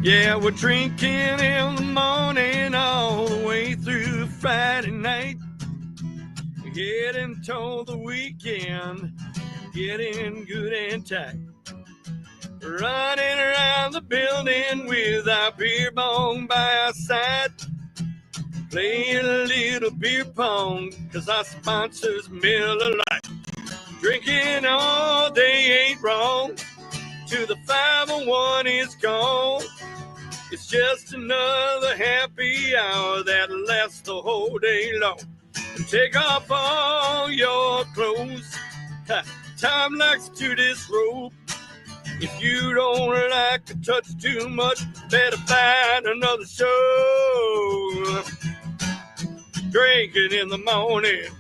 Yeah, we're drinking in the morning all the way through Friday night. Heading toward the weekend, getting good and tight. Running around the building with our beer bong by our side. Playing a little beer pong, cause our sponsors Miller Lite. Drinking all day ain't wrong, till the 501 is gone. It's just another happy hour that lasts the whole day long. And take off all your clothes, time likes to disrobe. If you don't like to touch too much, better find another show. Drinking in the morning.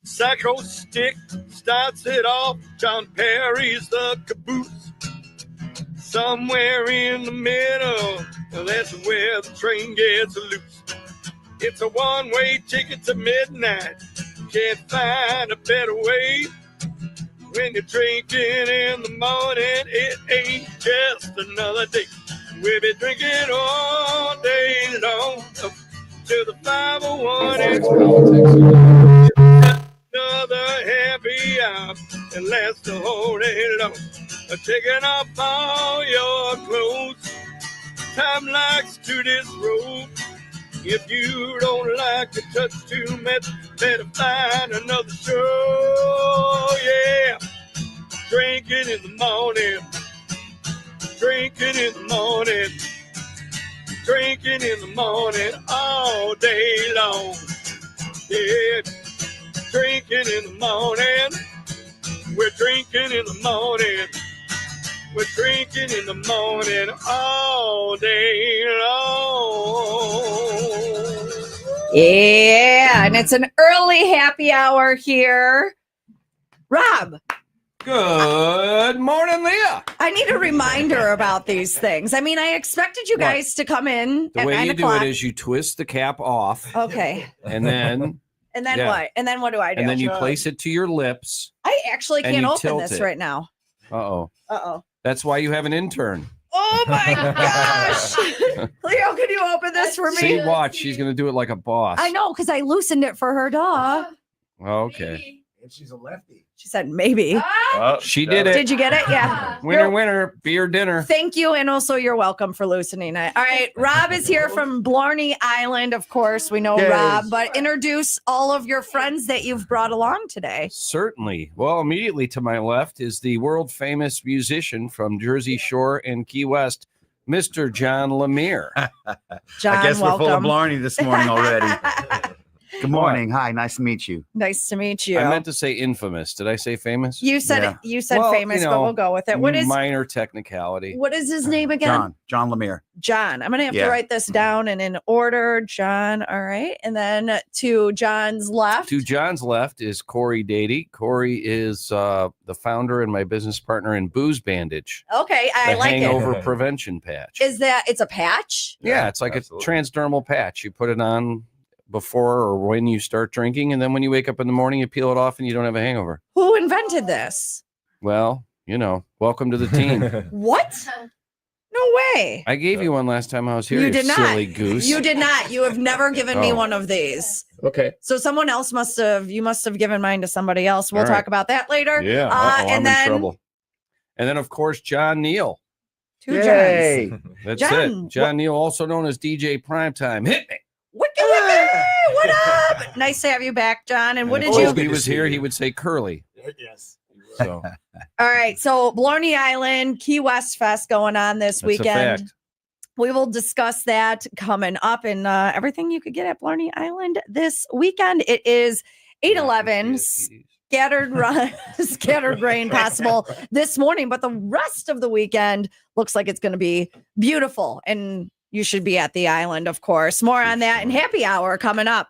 Psycho Stick starts it off. John Perry's the caboose. Somewhere in the middle, that's where the train gets loose. It's a one-way ticket to midnight. Can't find a better way. When you're drinking in the morning, it ain't just another day. We'll be drinking all day long till the 501 is another happy hour and lasts the whole day long. Taking off all your clothes, time likes to disrobe. If you don't like to touch too much, better find another show. Yeah, drinking in the morning, drinking in the morning, drinking in the morning all day long. Yeah, drinking in the morning, we're drinking in the morning. We're drinking in the morning all day long. Yeah, and it's an early happy hour here. Rob. Good morning, Leah. I need a reminder about these things. I mean, I expected you guys to come in The at way 9 you o'clock. do it is you twist the cap off. Okay. And then... And then what? And then what do I do? And then you place it to your lips. I actually can't open tilt this it. right now. Uh-oh. Uh-oh. That's why you have an intern. Oh, my gosh. Leo, can you open this for me? See, watch. She's going to do it like a boss. I know, because I loosened it for her dog. Okay. And she's a lefty. She said maybe. She did it. Did you get it? Yeah. Winner, beer dinner. Thank you, and also you're welcome for loosening it. All right, Rob is here from Blarney Island. Of course, we know Rob, but introduce all of your friends that you've brought along today. Certainly. Well, immediately to my left is the world-famous musician from Jersey Shore and Key West, Mr. John Lemire. John, I guess we're full of welcome. Blarney this morning already. Good morning. Hi, nice to meet you. Nice to meet you. I meant to say infamous. Did I say famous? You said Yeah. you said Well, famous, but we'll go with it. What is minor technicality? what is his name again? John Lemire. John. I'm gonna have to Yeah. write this down and in order. John. All right, and then to John's left. To John's left is Corey Dady. Corey is the founder and my business partner in Booze Bandage, Okay, I the like hangover it. prevention patch. Is that it's a patch? Yeah, it's like absolutely. a transdermal patch. You put it on before or when you start drinking, and then when you wake up in the morning, you peel it off and you don't have a hangover. Who invented this? Well, welcome to the team. What? No way. I gave you one last time I was here. You did not. Silly goose. You did not. You have never given me Oh. one of these. Okay. So someone else must have. You must have given mine to somebody else. We'll All right. talk about that later. Yeah. And I'm then in trouble. And then, of course, John Neal. two Johns. That's John, it. John Neal, also known as DJ Primetime. Hit me. Wicked, wicked. What up? Nice to have you back, John. And what did if you? Colby was here, he would say curly. Yes. So All right. So Blarney Island Key West Fest going on this that's a weekend. fact. We will discuss that coming up and everything you could get at Blarney Island this weekend. It is 8/11. Scattered rain possible this morning, but the rest of the weekend looks like it's going to be beautiful, and you should be at the island, of course. More on that and happy hour coming up.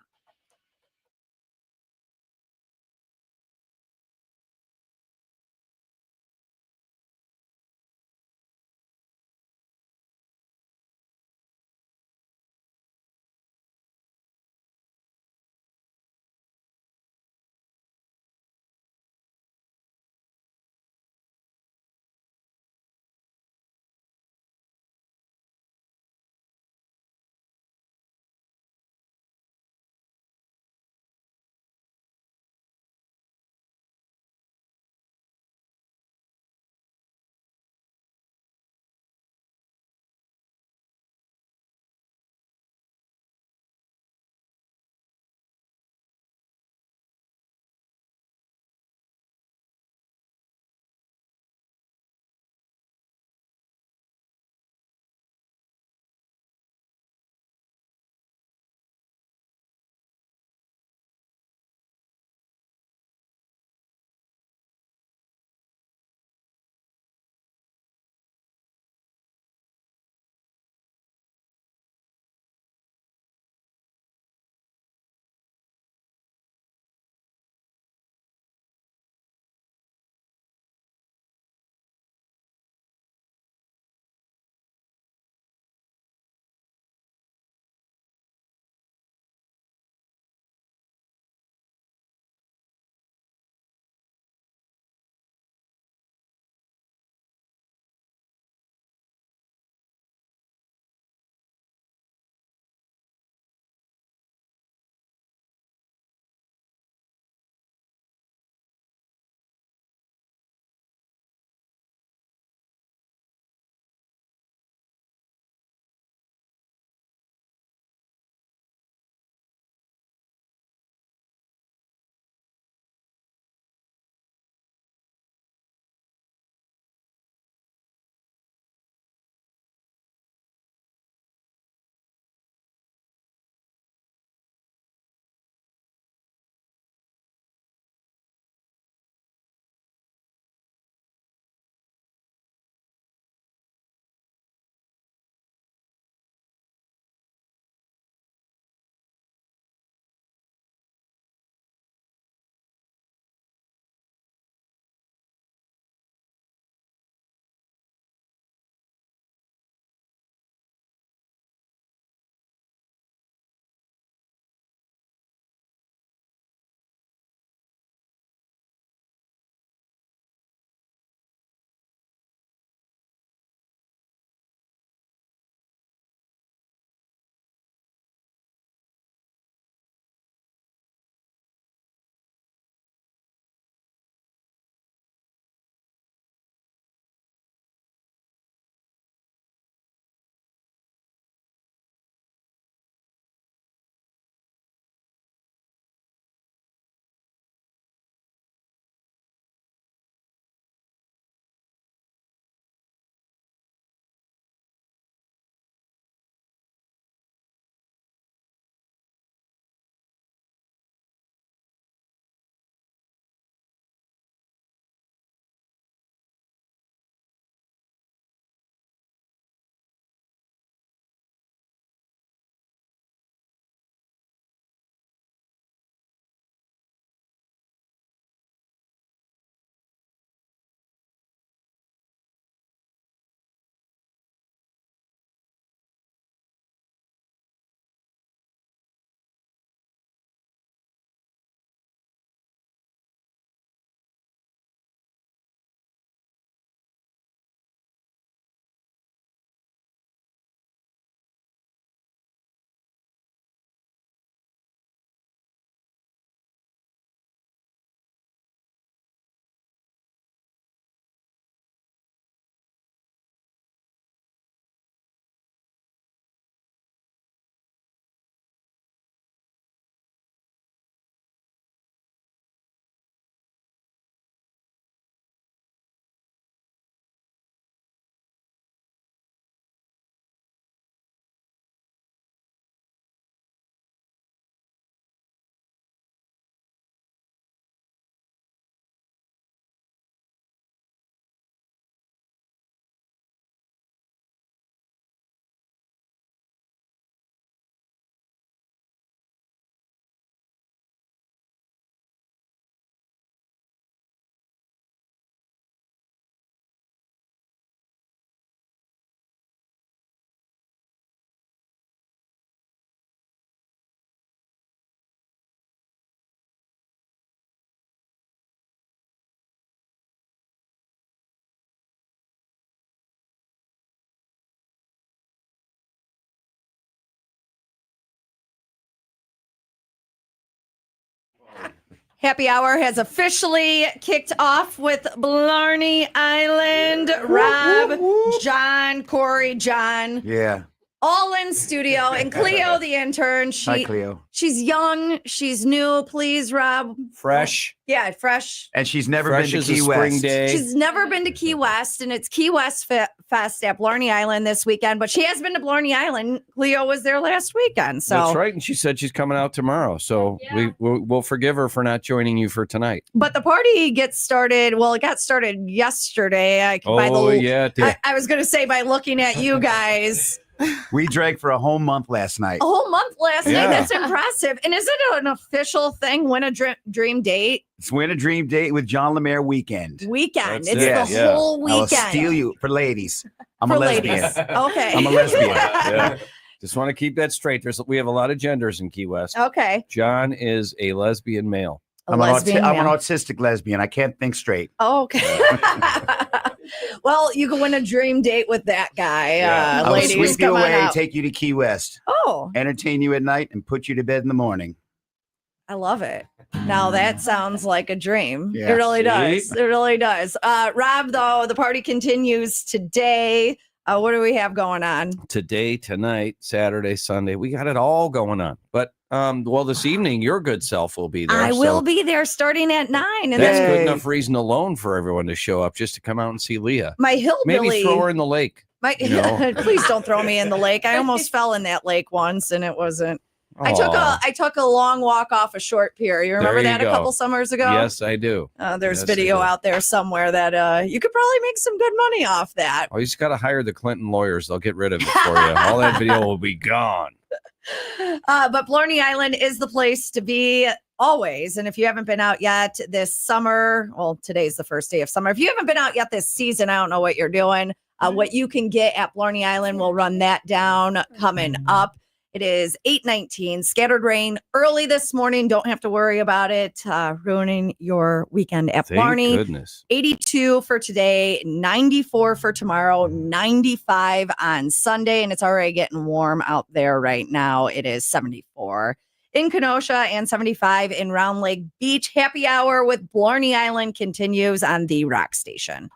Happy Hour has officially kicked off with Blarney Island. Rob, John, Corey, John. Yeah. All in studio. And Cleo, the intern. Hi, Cleo. She's young. She's new. Please, Rob. Fresh. Yeah, fresh. And she's never Fresh been as to a Key spring West. day. She's never been to Key West, and it's Key West Fest at Blarney Island this weekend. But she has been to Blarney Island. Cleo was there last weekend. So That's right. And she said she's coming out tomorrow. So we'll forgive her for not joining you for tonight. But the party gets started. Well, it got started yesterday. It did. I was going to say by looking at you guys. We drank for a whole month last night. A whole month last night. Yeah. That's impressive. And is it an official thing? Win a dream date? It's Win a Dream Date with John Lemaire weekend. Weekend. That's It's it. the Yeah. whole I'll weekend. steal you for ladies. I'm For a lesbian. ladies. Okay. I'm a lesbian. Yeah. Just want to keep that straight. We have a lot of genders in Key West. Okay. John is a lesbian male. A I'm lesbian an male. autistic lesbian. I can't think straight. Oh, okay. Well, you can win a dream date with that guy. Yeah. I will Ladies, sweep you come on away, out. take you to Key West, Oh, entertain you at night, and put you to bed in the morning. I love it. Now that sounds like a dream. Yeah. It really See? does. It really does. Rob, though, the party continues today. What do we have going on? Today, tonight, Saturday, Sunday. We got it all going on. But this evening, your good self will be there. I so will be there starting at 9. And That's then good Yay. enough reason alone for everyone to show up just to come out and see Leah. my hillbilly. Maybe throw her in the lake. My, you know. please don't throw me in the lake. I almost fell in that lake once, and it wasn't. I took a long walk off a short pier. You remember There you that a go. couple summers ago? Yes, I do. There's Yes, video I do. out there somewhere that you could probably make some good money off that. Oh, you just got to hire the Clinton lawyers. They'll get rid of it for you. All that video will be gone. But Blarney Island is the place to be always. And if you haven't been out yet this summer, well, today's the first day of summer. If you haven't been out yet this season, I don't know what you're doing. What you can get at Blarney Island, we'll run that down coming up. It is 8:19, scattered rain early this morning. Don't have to worry about it ruining your weekend at Thank Blarney. goodness. 82 for today, 94 for tomorrow, 95 on Sunday, and it's already getting warm out there right now. It is 74 in Kenosha and 75 in Round Lake Beach. Happy Hour with Blarney Island continues on the Rock Station.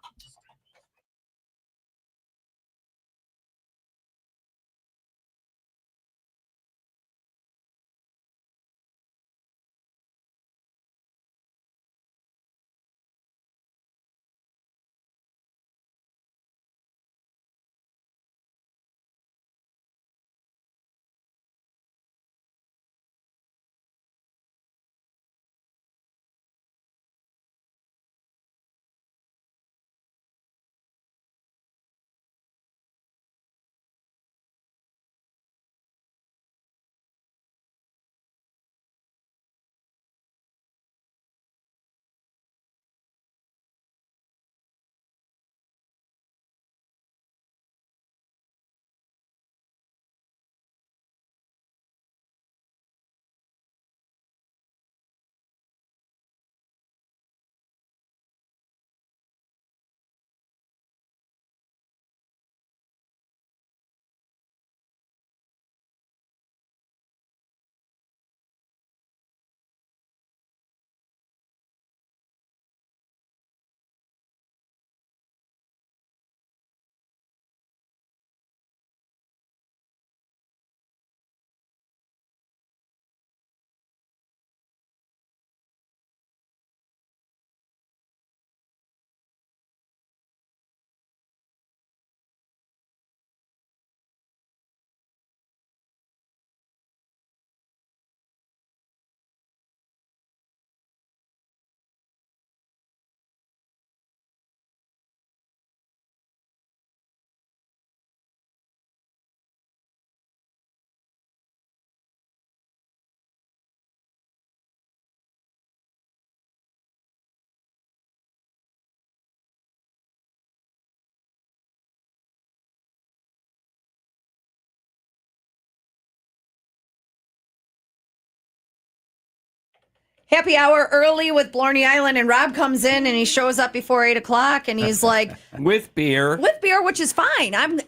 Happy Hour early with Blarney Island, and Rob comes in and he shows up before 8 o'clock, and he's like, With beer. with beer, which is fine. I'm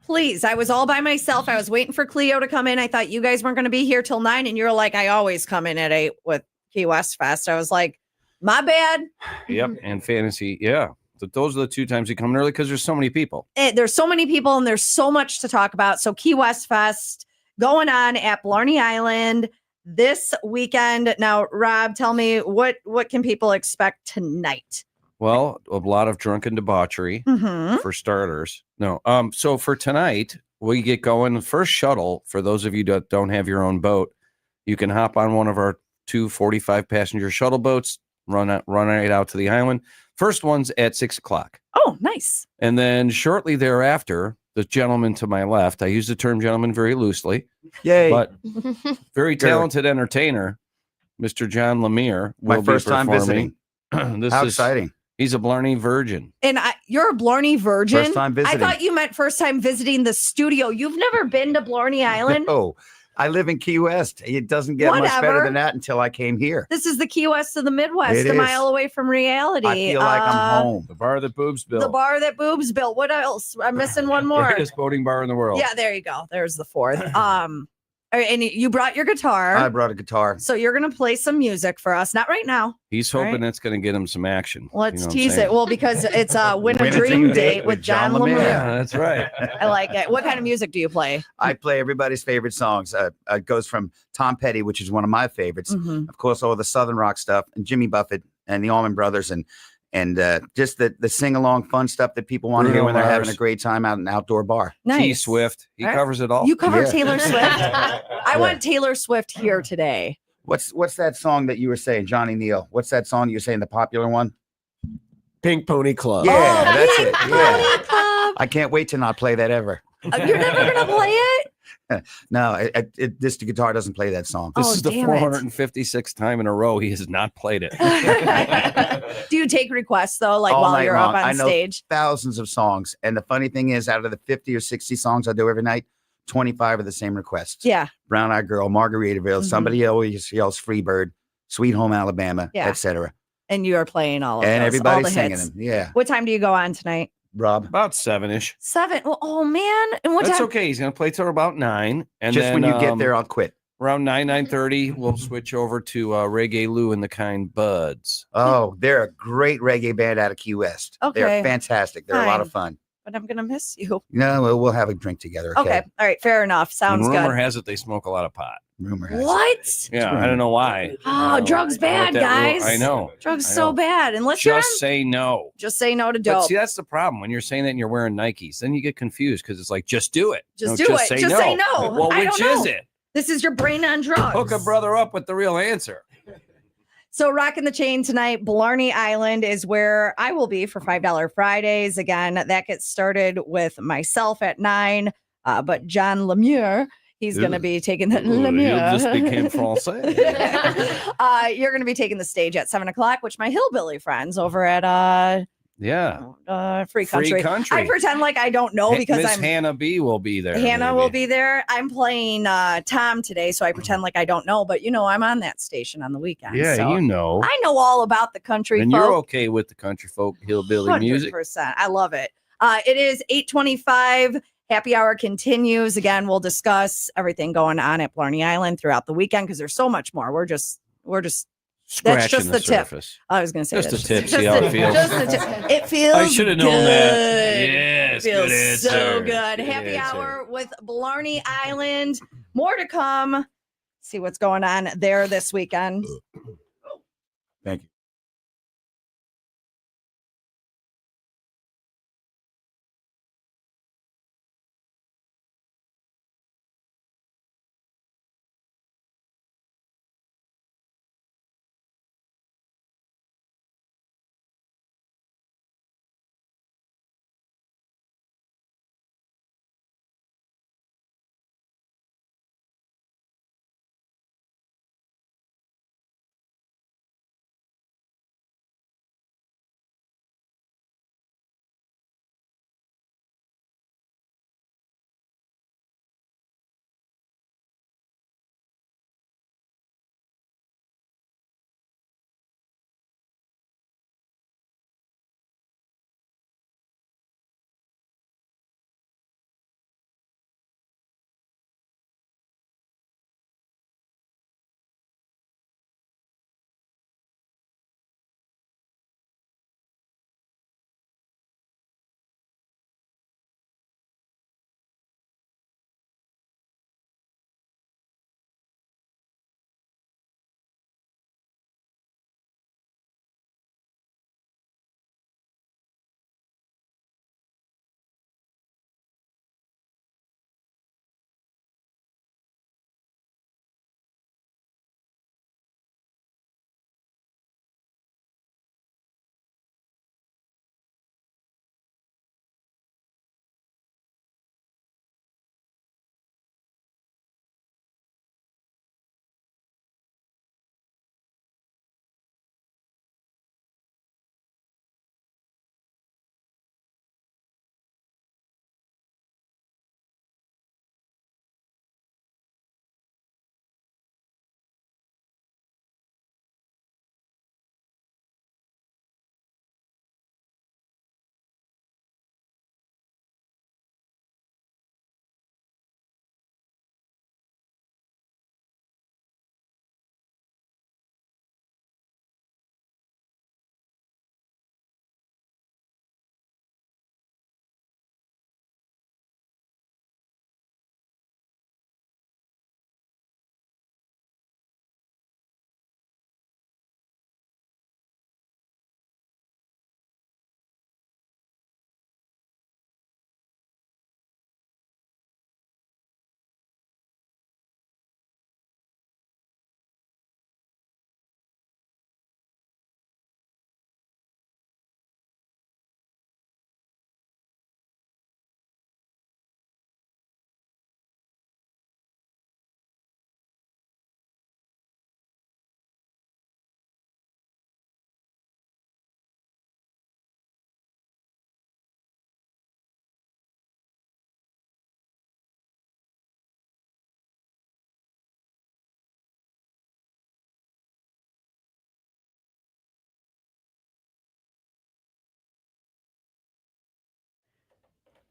pleased. I was all by myself. I was waiting for Cleo to come in. I thought you guys weren't going to be here till 9, and you're like, I always come in at 8 with Key West Fest. I was like, my bad. Yep. And fantasy. Yeah. So those are the 2 times you come early because there's so many people. There's so many people and there's so much to talk about. So Key West Fest going on at Blarney Island this weekend. Now, Rob, tell me what can people expect tonight? Well, a lot of drunken debauchery for starters. No. So for tonight, we get going. First shuttle, for those of you that don't have your own boat, you can hop on one of our 2 45-passenger shuttle boats, run right out to the island. First one's at 6 o'clock. Oh, nice. And then shortly thereafter, the gentleman to my left, I use the term gentleman very loosely. Yay. But very talented entertainer, Mr. John Lemire, will My first be time performing. visiting. How exciting. He's a Blarney virgin. And you're a Blarney virgin? First time visiting. I thought you meant first time visiting the studio. You've never been to Blarney Island? No, I live in Key West. It doesn't get much better than that until I came here. This is the Key West of the Midwest, It a is. mile away from reality. I feel like I'm home. The bar that boobs built. The bar that boobs built. What else? I'm missing one more. Greatest boating bar in the world. Yeah, there you go. There's the fourth. And you brought your guitar. I brought a guitar. So you're going to play some music for us. Not right now. He's hoping that's going to get him some action. Let's tease it. Well, because it's a Win a Dream Date with John Lemire. Yeah, that's right. I like it. What kind of music do you play? I play everybody's favorite songs. It goes from Tom Petty, which is one of my favorites. Of course, all the Southern rock stuff, and Jimmy Buffett and the Allman Brothers, and just the sing-along fun stuff that people want to hear when they're having a great time out in an outdoor bar. Nice. T Swift. He covers it all. You cover Taylor Swift? I want Taylor Swift here today. What's that song that you were saying, Johnny Neal? What's that song you were saying, the popular one? Pink Pony Club. Yeah, that's it. Pink Yeah. Pony Club. I can't wait to not play that ever. You're never going to play it? No, this guitar doesn't play that song. This Oh, is the damn it. 456th time in a row he has not played it. Do you take requests, though, like All while night you're long. up I on know stage? thousands of songs. And the funny thing is, out of the 50 or 60 songs I do every night, 25 are the same requests. Yeah. Brown Eyed Girl, Margaritaville, somebody always yells Freebird, Sweet Home Alabama, etc. And you are playing all of And those, everybody's all the singing hits. them. Yeah. What time do you go on tonight? Rob. About 7-ish. 7. Well, oh, man. And what That's time? okay. He's going to play till about 9. And Just then, when you get there, I'll quit. Around 9:30, we'll switch over to Reggae Lou and the Kind Buds. Oh, they're a great reggae band out of Key West. Okay. They're fantastic. They're a lot of fun. But I'm going to miss you. No, we'll have a drink together. Okay. All right. Fair enough. Sounds And rumor good. has it they smoke a lot of pot. Rumor has it. What? Yeah, I don't know why. Oh, drugs bad, guys. I know. Drugs I so know. bad. Unless you're Just say no. just say no to But dope. see, that's the problem. When you're saying that and you're wearing Nikes, then you get confused because it's like, just do it. Just No, do it. Say Just no. say no. Well, I which don't is know. it? This is your brain on drugs. Hook a brother up with the real answer. So Rockin' the Chain tonight, Blarney Island is where I will be for $5 Fridays. Again, that gets started with myself at 9. But John Lemire, he's going to be taking the You just became Francais. You're going to be taking the stage at 7 o'clock, which my hillbilly friends over at Free Country. I pretend like I don't know because Miss Hannah B will be there. Hannah will be there. I'm playing Tom today, so I pretend like I don't know. But I'm on that station on the weekend. Yeah, so you know. I know all about the country. And folk. you're okay with the country folk hillbilly music. 100%. I love it. It is 8:25. Happy hour continues. Again, we'll discuss everything going on at Blarney Island throughout the weekend because there's so much more. We're just that's just the tip. Surface. I was going to say Just that's the tip. See how it feels. Just the tip. It feels. I should have known that. Yes, It feels good answer. so good. Good Happy answer. hour with Blarney Island. More to come. See what's going on there this weekend. Thank you.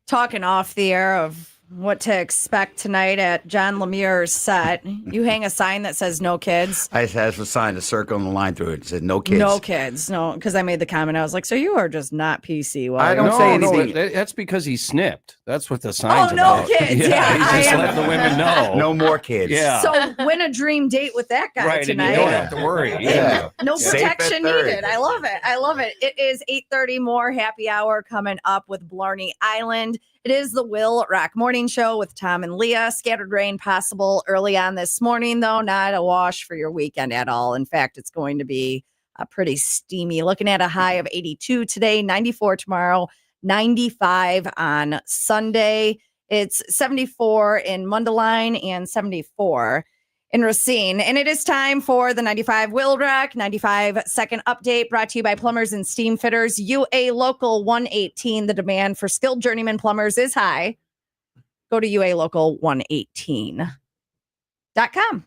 talking off the air of what to expect tonight at John Lemire's set. You hang a sign that says no kids. I just had a sign, a circle and a line through it. It said no kids. No kids. No, because I made the comment. I was like, so you are just not PC. While I you're don't say No, anything. that's because he snipped. That's what the sign's Oh, no about. kids. Yeah, he's I just am- letting the women know. No more kids. Yeah. So win a dream date with that guy right, tonight. and you don't have to worry. Yeah. No Safe at protection third. needed. I love it. I love it. It is 8:30 more happy hour coming up with Blarney Island. It is the WIIL Rock Morning Show with Tom and Leah. Scattered rain possible early on this morning, though. Not a wash for your weekend at all. In fact, it's going to be pretty steamy. Looking at a high of 82 today, 94 tomorrow, 95 on Sunday. It's 74 in Mundelein and 74 in Racine. And it is time for the 95 WIIL Rock 95 second update, brought to you by Plumbers and Steam Fitters. UA Local 118. The demand for skilled journeyman plumbers is high. Go to ualocal118.com.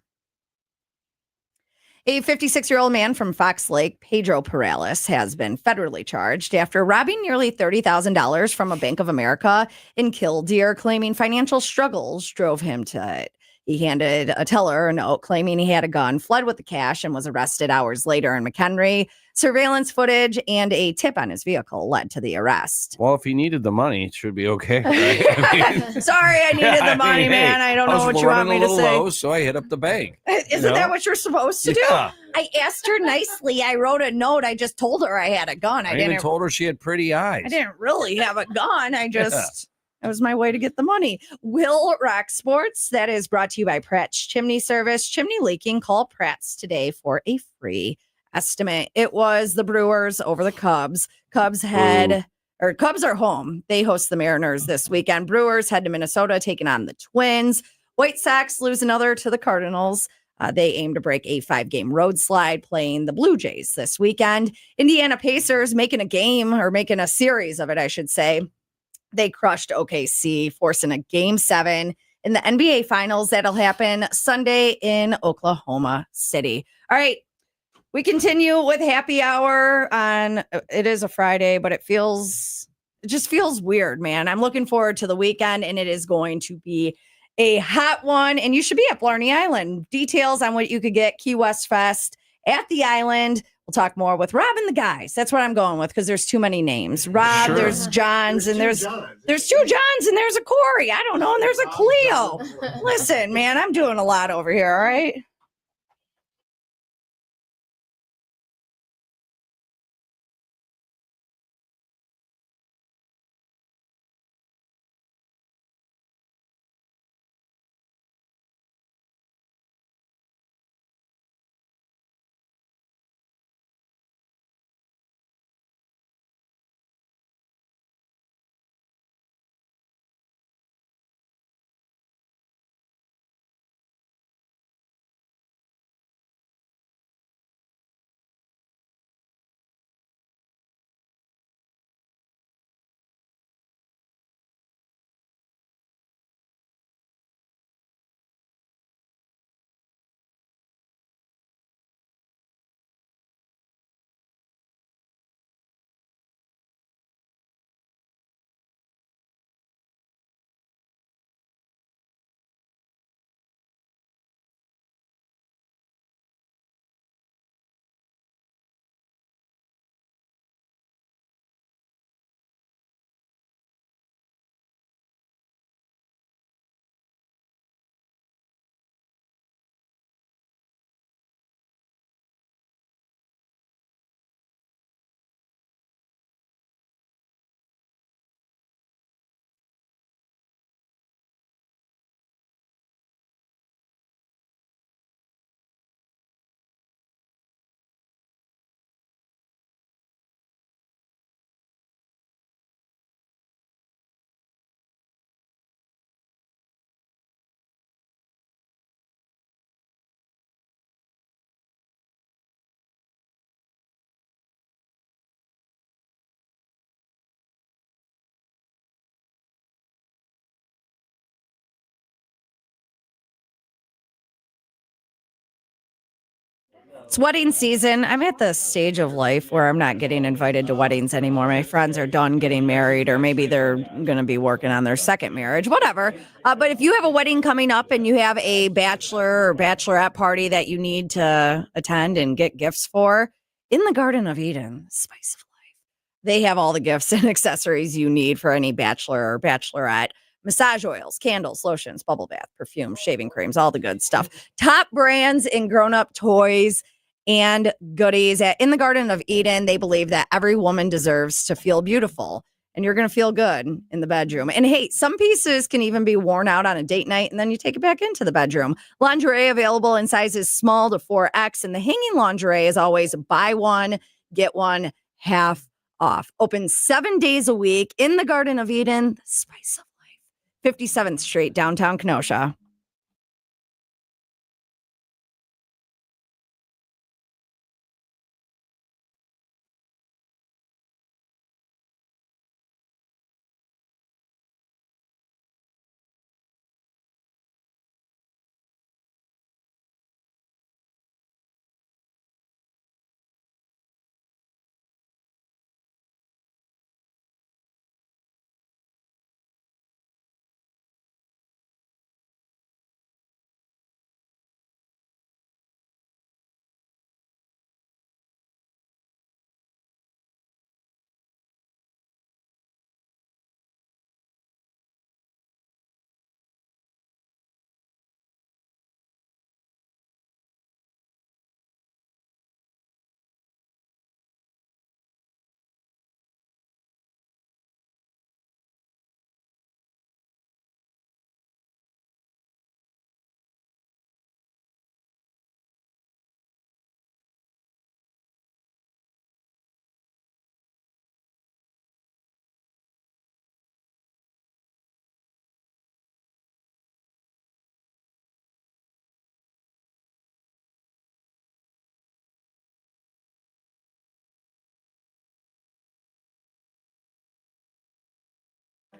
A 56-year-old man from Fox Lake, Pedro Perales, has been federally charged after robbing nearly $30,000 from a Bank of America in Killdeer, claiming financial struggles drove him to it. He handed a teller a note claiming he had a gun, fled with the cash, and was arrested hours later in McHenry. Surveillance footage and a tip on his vehicle led to the arrest. Well, if he needed the money, it should be okay. Right? I mean, Sorry, I needed the money, man. I don't know what you want me to say. Low, so I hit up the bank. Isn't that what you're supposed to do? Yeah. I asked her nicely. I wrote a note. I just told her I had a gun. I even told her she had pretty eyes. I didn't really have a gun. I just, That was my way to get the money. WIIL Rock Sports, that is brought to you by Pratt's Chimney Service. Chimney leaking, call Pratt's today for a free estimate. It was the Brewers over the Cubs. Cubs are home. They host the Mariners this weekend. Brewers head to Minnesota, taking on the Twins. White Sox lose another to the Cardinals. They aim to break a 5-game road slide, playing the Blue Jays this weekend. Indiana Pacers making a series of it, I should say. They crushed OKC, forcing a Game 7 in the NBA Finals. That'll happen Sunday in Oklahoma City. All right, we continue with happy hour on. It is a Friday, but it just feels weird, man. I'm looking forward to the weekend, and it is going to be a hot one. And you should be at Blarney Island. Details on what you could get Key West Fest at the island. We'll talk more with Rob and the guys. That's what I'm going with, because there's too many names. Rob, Sure. there's Johns, and there's 2 Johns, and there's a Corey. I don't know, and there's a Cleo. Listen, man, I'm doing a lot over here, all right? It's wedding season. I'm at the stage of life where I'm not getting invited to weddings anymore. My friends are done getting married, or maybe they're going to be working on their second marriage, whatever. But if you have a wedding coming up and you have a bachelor or bachelorette party that you need to attend and get gifts for, in the Garden of Eden, Spice of Life, they have all the gifts and accessories you need for any bachelor or bachelorette. Massage oils, candles, lotions, bubble bath, perfume, shaving creams, all the good stuff. Top brands in grown-up toys and goodies. In the Garden of Eden, they believe that every woman deserves to feel beautiful, and you're going to feel good in the bedroom. And hey, some pieces can even be worn out on a date night, and then you take it back into the bedroom. Lingerie available in sizes small to 4X, and the hanging lingerie is always buy one, get one half off. Open 7 days a week in the Garden of Eden, the Spice of Life, 57th Street, downtown Kenosha.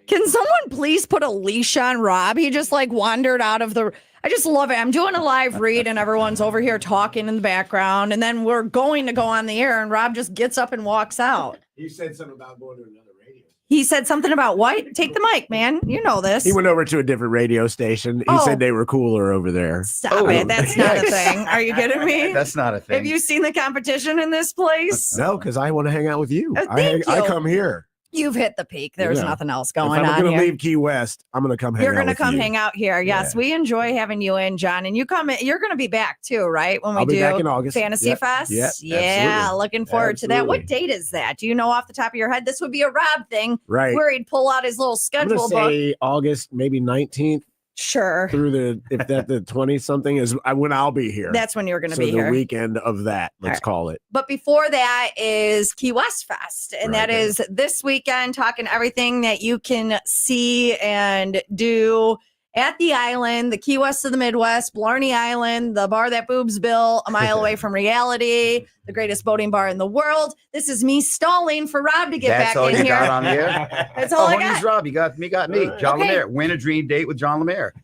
Can someone please put a leash on Rob? He just like wandered out of the. I just love it. I'm doing a live read and everyone's over here talking in the background. And then we're going to go on the air and Rob just gets up and walks out. You said something about going to another radio. He said something about what? Take the mic, man. You know this. He went over to a different radio station. He said they were cooler over there. Stop it. That's not a thing. Are you kidding me? That's not a thing. Have you seen the competition in this place? No, because I want to hang out with you. Thank you. I come here. You've hit the peak. There's nothing else going if I'm on going here. to leave Key West, I'm going to come hang out. You're going to come you. hang out here. Yes, Yeah. we enjoy having you in, John. And you come in, you're going to be back too, right? When we I'll be do back in August. Fantasy Yep. Fest. Yep. Yeah, Absolutely. looking forward to that. What Absolutely. date is that? Do you know off the top of your head? This would be a Rob thing, Right. where he'd pull out his little I'm schedule going to book. say August, maybe 19th Sure. through the 20 something is when I'll be here. That's when you're going to so be the here. weekend of that, let's call it. But before that is Key West Fest. And Right that is this weekend, talking everything that you can see and do at the island, the Key West of the Midwest, Blarney Island, the bar that boobs Bill, a mile away from reality, the greatest boating bar in the world. This is me stalling for Rob to get That's back all in you here. got on here? That's all I Honey's got. Rob. You got me. John Okay. Lemaire. Win a dream date with John Lemaire.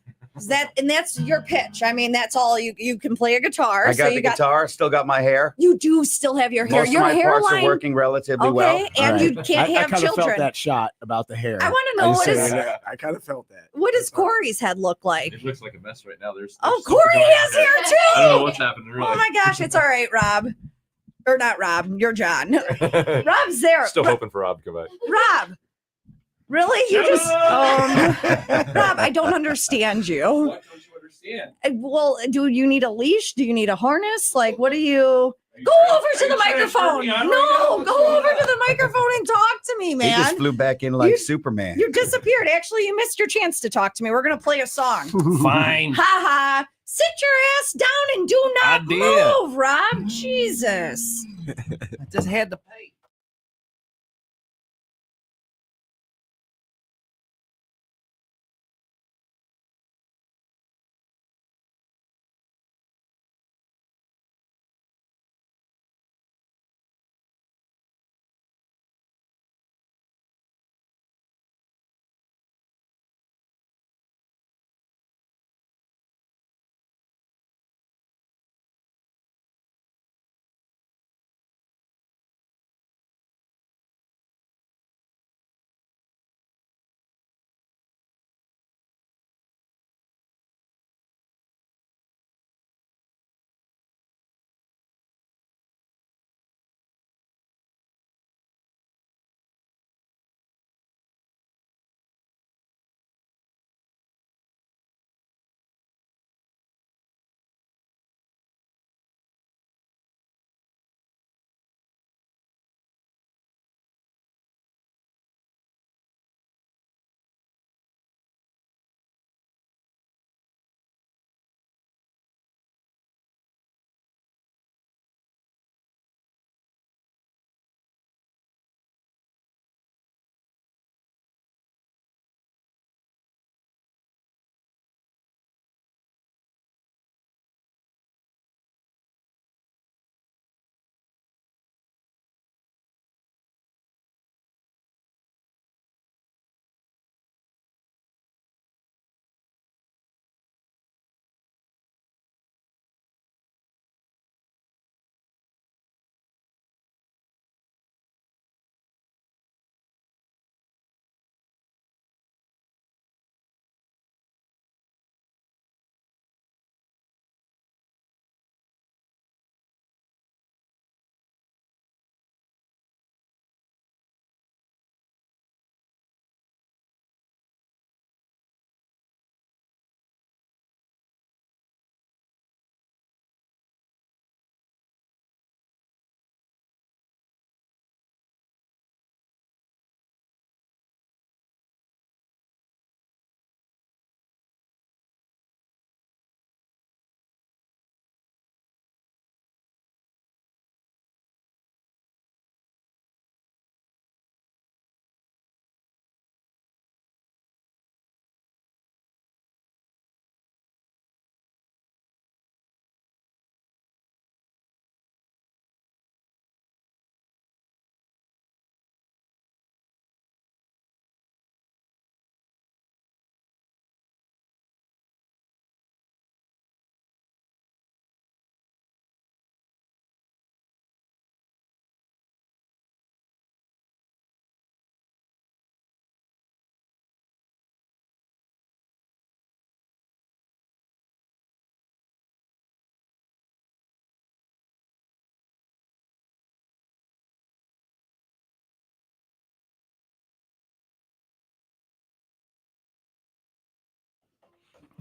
That's your pitch. I mean, that's all you can play a guitar. I got so the guitar. Still got my hair. You do still have your hair. Most Your of my parts hairline. are working relatively Okay, well. and All you right. can't I have kind of children. felt that shot about the hair. I want to know just what is saying that. I kind of felt that. what does Corey's head look like? It looks like a mess right now. There's Oh, something Corey going has on. hair too. I don't know what's happening. Really. Oh my gosh, it's all right, Rob. Or not Rob. You're John. Rob's there. Still hoping for Rob to come back. Rob. Really? You just Rob, I don't understand you. What don't you understand? Well, do you need a leash? Do you need a harness? Like, what do you go over to the microphone? No, go over to the microphone and talk to me, He just man. flew back in like You- Superman. You disappeared. Actually, you missed your chance to talk to me. We're gonna play a song. Fine. Ha ha. Sit your ass down and do not I did. move, Rob. Jesus. I just had to pay.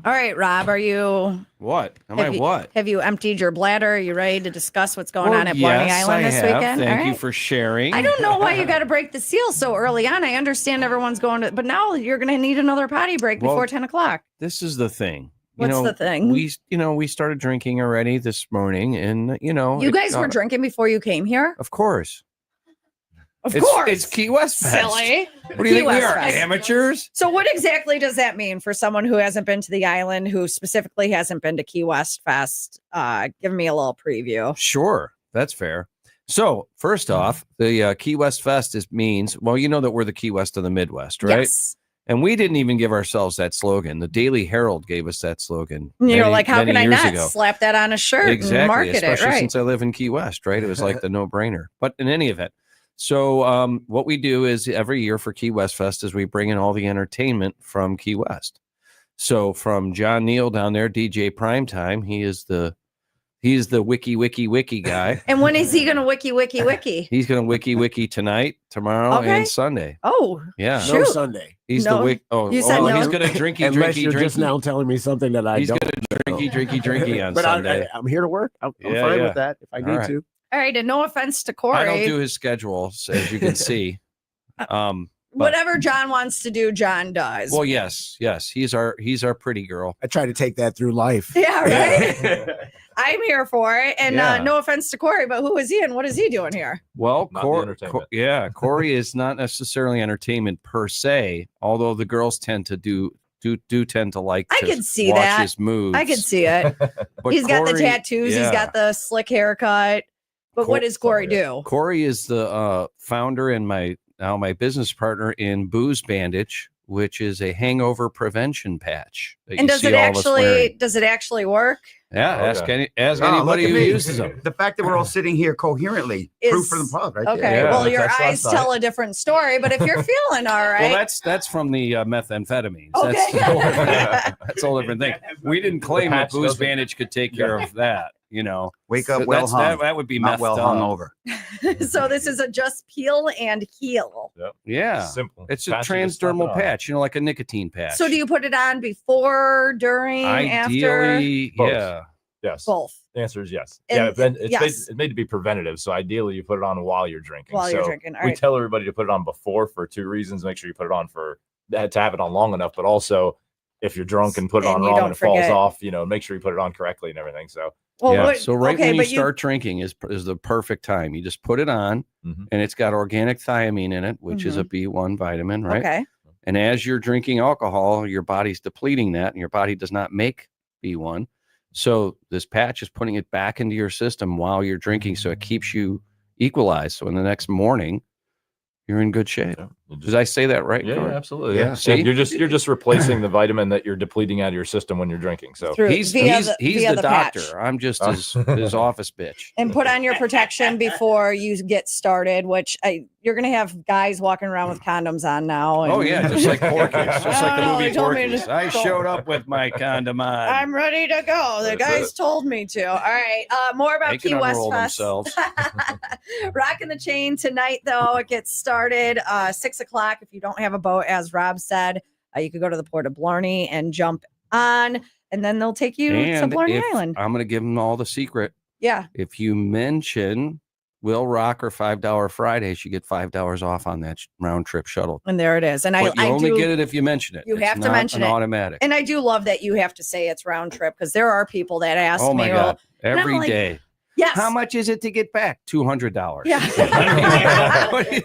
All right, Rob, are you? What? Have you emptied your bladder? Are you ready to discuss what's going Well, on at Blarney yes, Island I this have. weekend? Thank All you right. for sharing. I don't know why you got to break the seal so early on. I understand everyone's going to, but now you're going to need another potty break before 10 o'clock. This is the thing. What's the thing? We started drinking already this morning, and you guys were drinking before you came here. Of course. Of course. It's Key West Fest. Silly. What do you think we are, amateurs? So what exactly does that mean for someone who hasn't been to the island, who specifically hasn't been to Key West Fest? Give me a little preview. Sure. That's fair. So first off, the Key West Fest means, well, you know that we're the Key West of the Midwest, right? Yes. And we didn't even give ourselves that slogan. The Daily Herald gave us that slogan. You're like, how can I not slap that on a shirt and market especially it? Right. Since I live in Key West, right? It was like the no-brainer. But in any event, so what we do is every year for Key West Fest is we bring in all the entertainment from Key West. So from John Neal down there, DJ Primetime, he's the wiki guy. And when is he going to wiki? He's going to wiki tonight, tomorrow, and Sunday. Oh, yeah. No Sunday. He's the wiki. Oh, you said no. He's going to drinky. Unless you're just now telling me something that I he's don't. He's going to drinky on but Sunday. I'm here to work. I'm fine with that if I need to. All right, and no offense to Corey. I don't do his schedule, as you can see. Whatever John wants to do, John does. Well, yes. He's our pretty girl. I try to take that through life. Yeah, right. I'm here for it, and no offense to Corey, but who is he and what is he doing here? Well, Corey is not necessarily entertainment per se, although the girls tend to do tend to like. I to could see watch that. his moves. I could see it. But He's got the Corey, tattoos. He's got the slick haircut. But what does Corey do? Corey is the founder and my business partner in Booze Bandage, which is a hangover prevention patch. And does it actually work? Yeah, ask anybody who uses them. The fact that we're all sitting here coherently, proof for the pub, right? Okay, there. well, your eyes tell a different story, but if you're feeling all right. Well, that's from the methamphetamines. Okay. That's a whole different thing. We didn't claim that Booze Bandage could take care of that. Wake up well hung. That would be not well hung up. over. So this is a just peel and heal. Yep. Yeah, simple. It's a transdermal patch, like a nicotine patch. So do you put it on before, during, Ideally, after? Yeah. Yes. Both. The answer is yes. And It's made to be preventative. So ideally, you put it on while you're drinking. All we tell everybody to put it on before for two reasons. Make sure you put it on to have it on long enough, but also if you're drunk and put it on wrong and it falls off, make sure you put it on correctly and everything. So. So when you start drinking is the perfect time. You just put it on, and it's got organic thiamine in it, which is a B1 vitamin, right? Okay. And as you're drinking alcohol, your body's depleting that, and your body does not make B1. So this patch is putting it back into your system while you're drinking, so it keeps you equalized. So in the next morning, you're in good shape. Did I say that right? Yeah, absolutely. Yeah. See, you're just replacing the vitamin that you're depleting out of your system when you're drinking. So he's the doctor. Patch. I'm just his office bitch. And put on your protection before you get started, which you're going to have guys walking around with condoms on now. And, just like Porky's, just like the movie Porky's. I showed up with my condom on. I'm ready to go. The guys told me to. All right. More about Key West Fest. Rocking the chain tonight, though. It gets started 6 o'clock. If you don't have a boat, as Rob said, you could go to the port of Blarney and jump on, and then they'll take you to Blarney Island. I'm going to give them all the secret. Yeah. If you mention WIIL Rock or $5 Fridays, you get $5 off on that round trip shuttle. And there it is. And you only get it if you mention it. You have to mention it. Automatic. And I do love that you have to say it's round trip, because there are people that ask me. Oh my God. Every day. Yes. How much is it to get back? $200. Yeah. What do you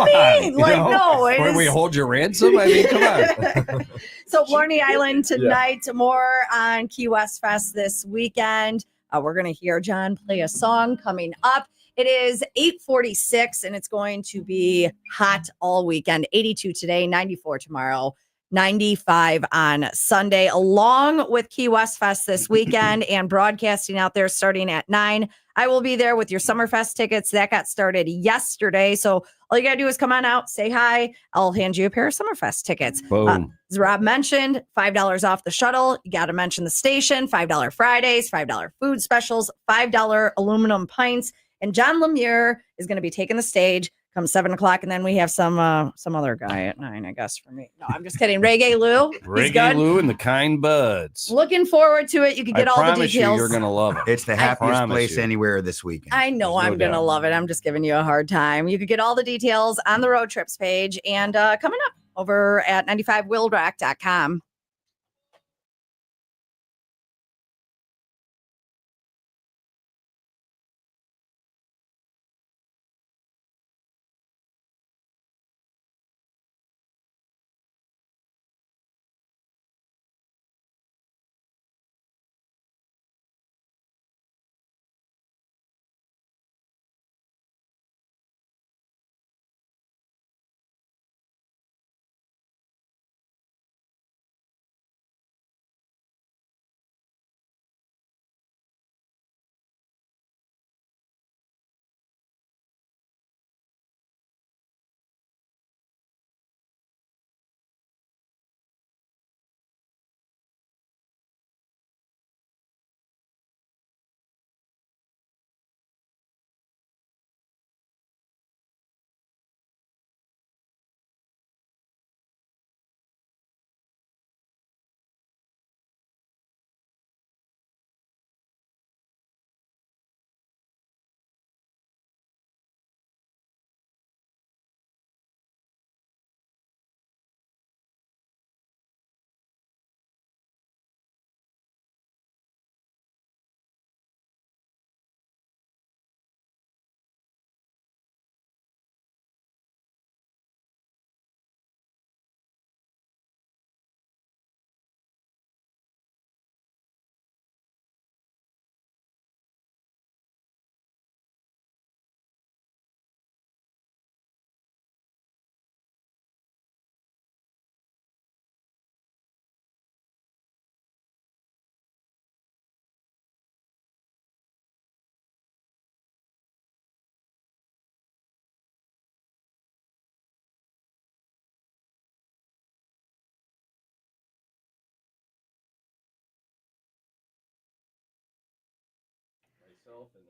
mean? No. Where we hold your ransom? I mean, come on. So Blarney Island tonight, more on Key West Fest this weekend. We're going to hear John play a song coming up. It is 8:46, and it's going to be hot all weekend. 82 today, 94 tomorrow. 95 on Sunday, along with Key West Fest this weekend and broadcasting out there starting at 9. I will be there with your Summerfest tickets. That got started yesterday. So all you got to do is come on out, say hi. I'll hand you a pair of Summerfest tickets. Boom. As Rob mentioned, $5 off the shuttle. You got to mention the station, $5 Fridays, $5 food specials, $5 aluminum pints. And John Lemire is going to be taking the stage, come 7 o'clock, and then we have some other guy at 9, I guess, for me. No, I'm just kidding. Reggae Lou. He's Reggae good. Lou and the Kind Buds. Looking forward to it. You can get all the promise details. you're going to love it. It's the happiest promise place you. anywhere this weekend. I know There's no I'm going to doubt. love it. I'm just giving you a hard time. You can get all the details on the road trips page and coming up over at 95WIILrock.com.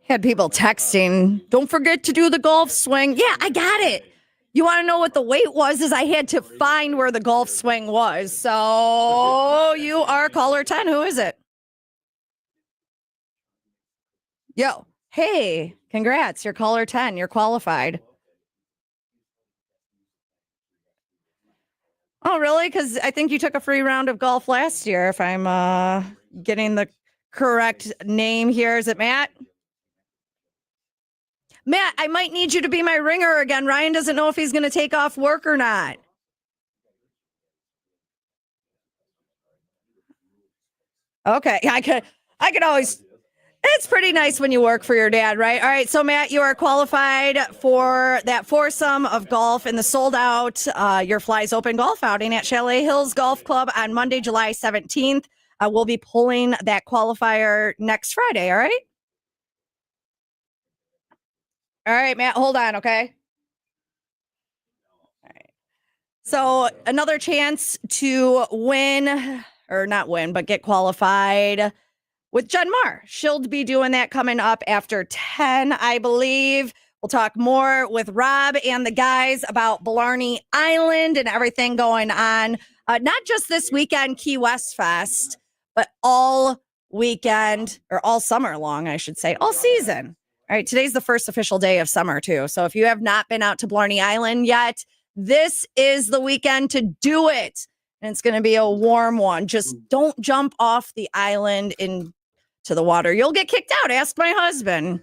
Had people texting, don't forget to do the golf swing. Yeah, I got it. You want to know what the wait was? Is I had to find where the golf swing was. So you are caller 10. Who is it? Yo, hey, congrats. You're caller 10. You're qualified. Oh, really? Because I think you took a free round of golf last year, if I'm getting the correct name here. Is it Matt? Matt, I might need you to be my ringer again. Ryan doesn't know if he's going to take off work or not. Okay, I could always. It's pretty nice when you work for your dad, right? All right, so Matt, you are qualified for that foursome of golf in the sold out Your Flies Open golf outing at Chalet Hills Golf Club on Monday, July 17th. We'll be pulling that qualifier next Friday, all right? All right, Matt, hold on, okay? All right. So another chance to win, or not win, but get qualified with Jen Marr. She'll be doing that coming up after 10, I believe. We'll talk more with Rob and the guys about Blarney Island and everything going on. Not just this weekend, Key West Fest, but all weekend, or all summer long, I should say, all season. All right, today's the first official day of summer, too. So if you have not been out to Blarney Island yet, this is the weekend to do it. And it's going to be a warm one. Just don't jump off the island into the water. You'll get kicked out. Ask my husband.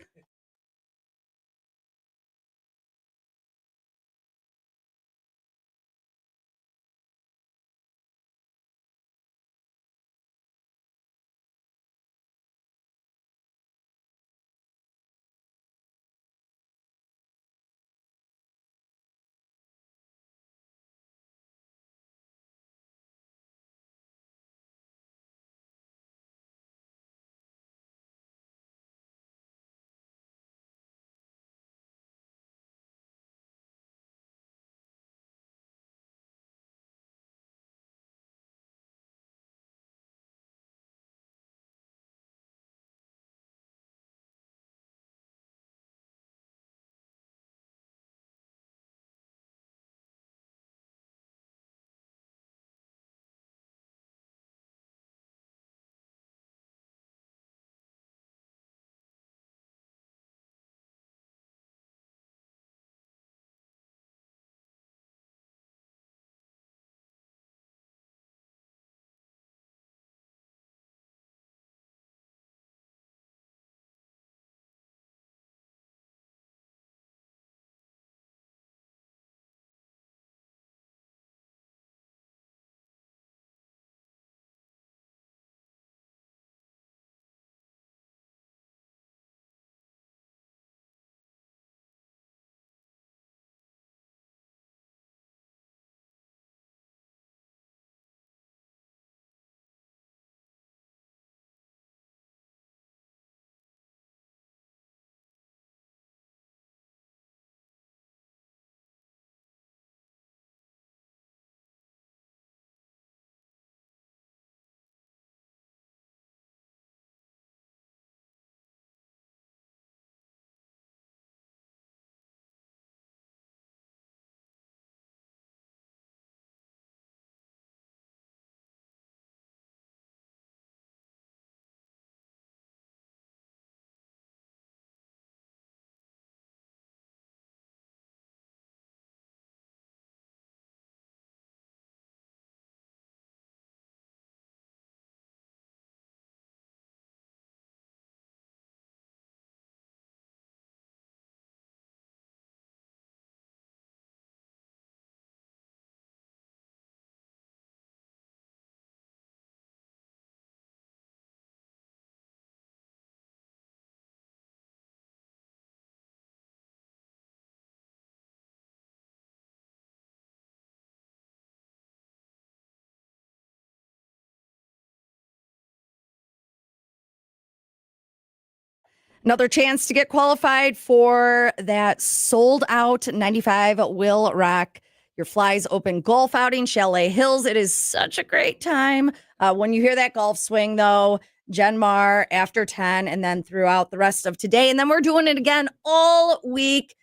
Another chance to get qualified for that sold out 95 WIIL Rock Your Flies Open golf outing, Chalet Hills. It is such a great time. When you hear that golf swing, though, Jen Mar after 10 and then throughout the rest of today. And then we're doing it again all week,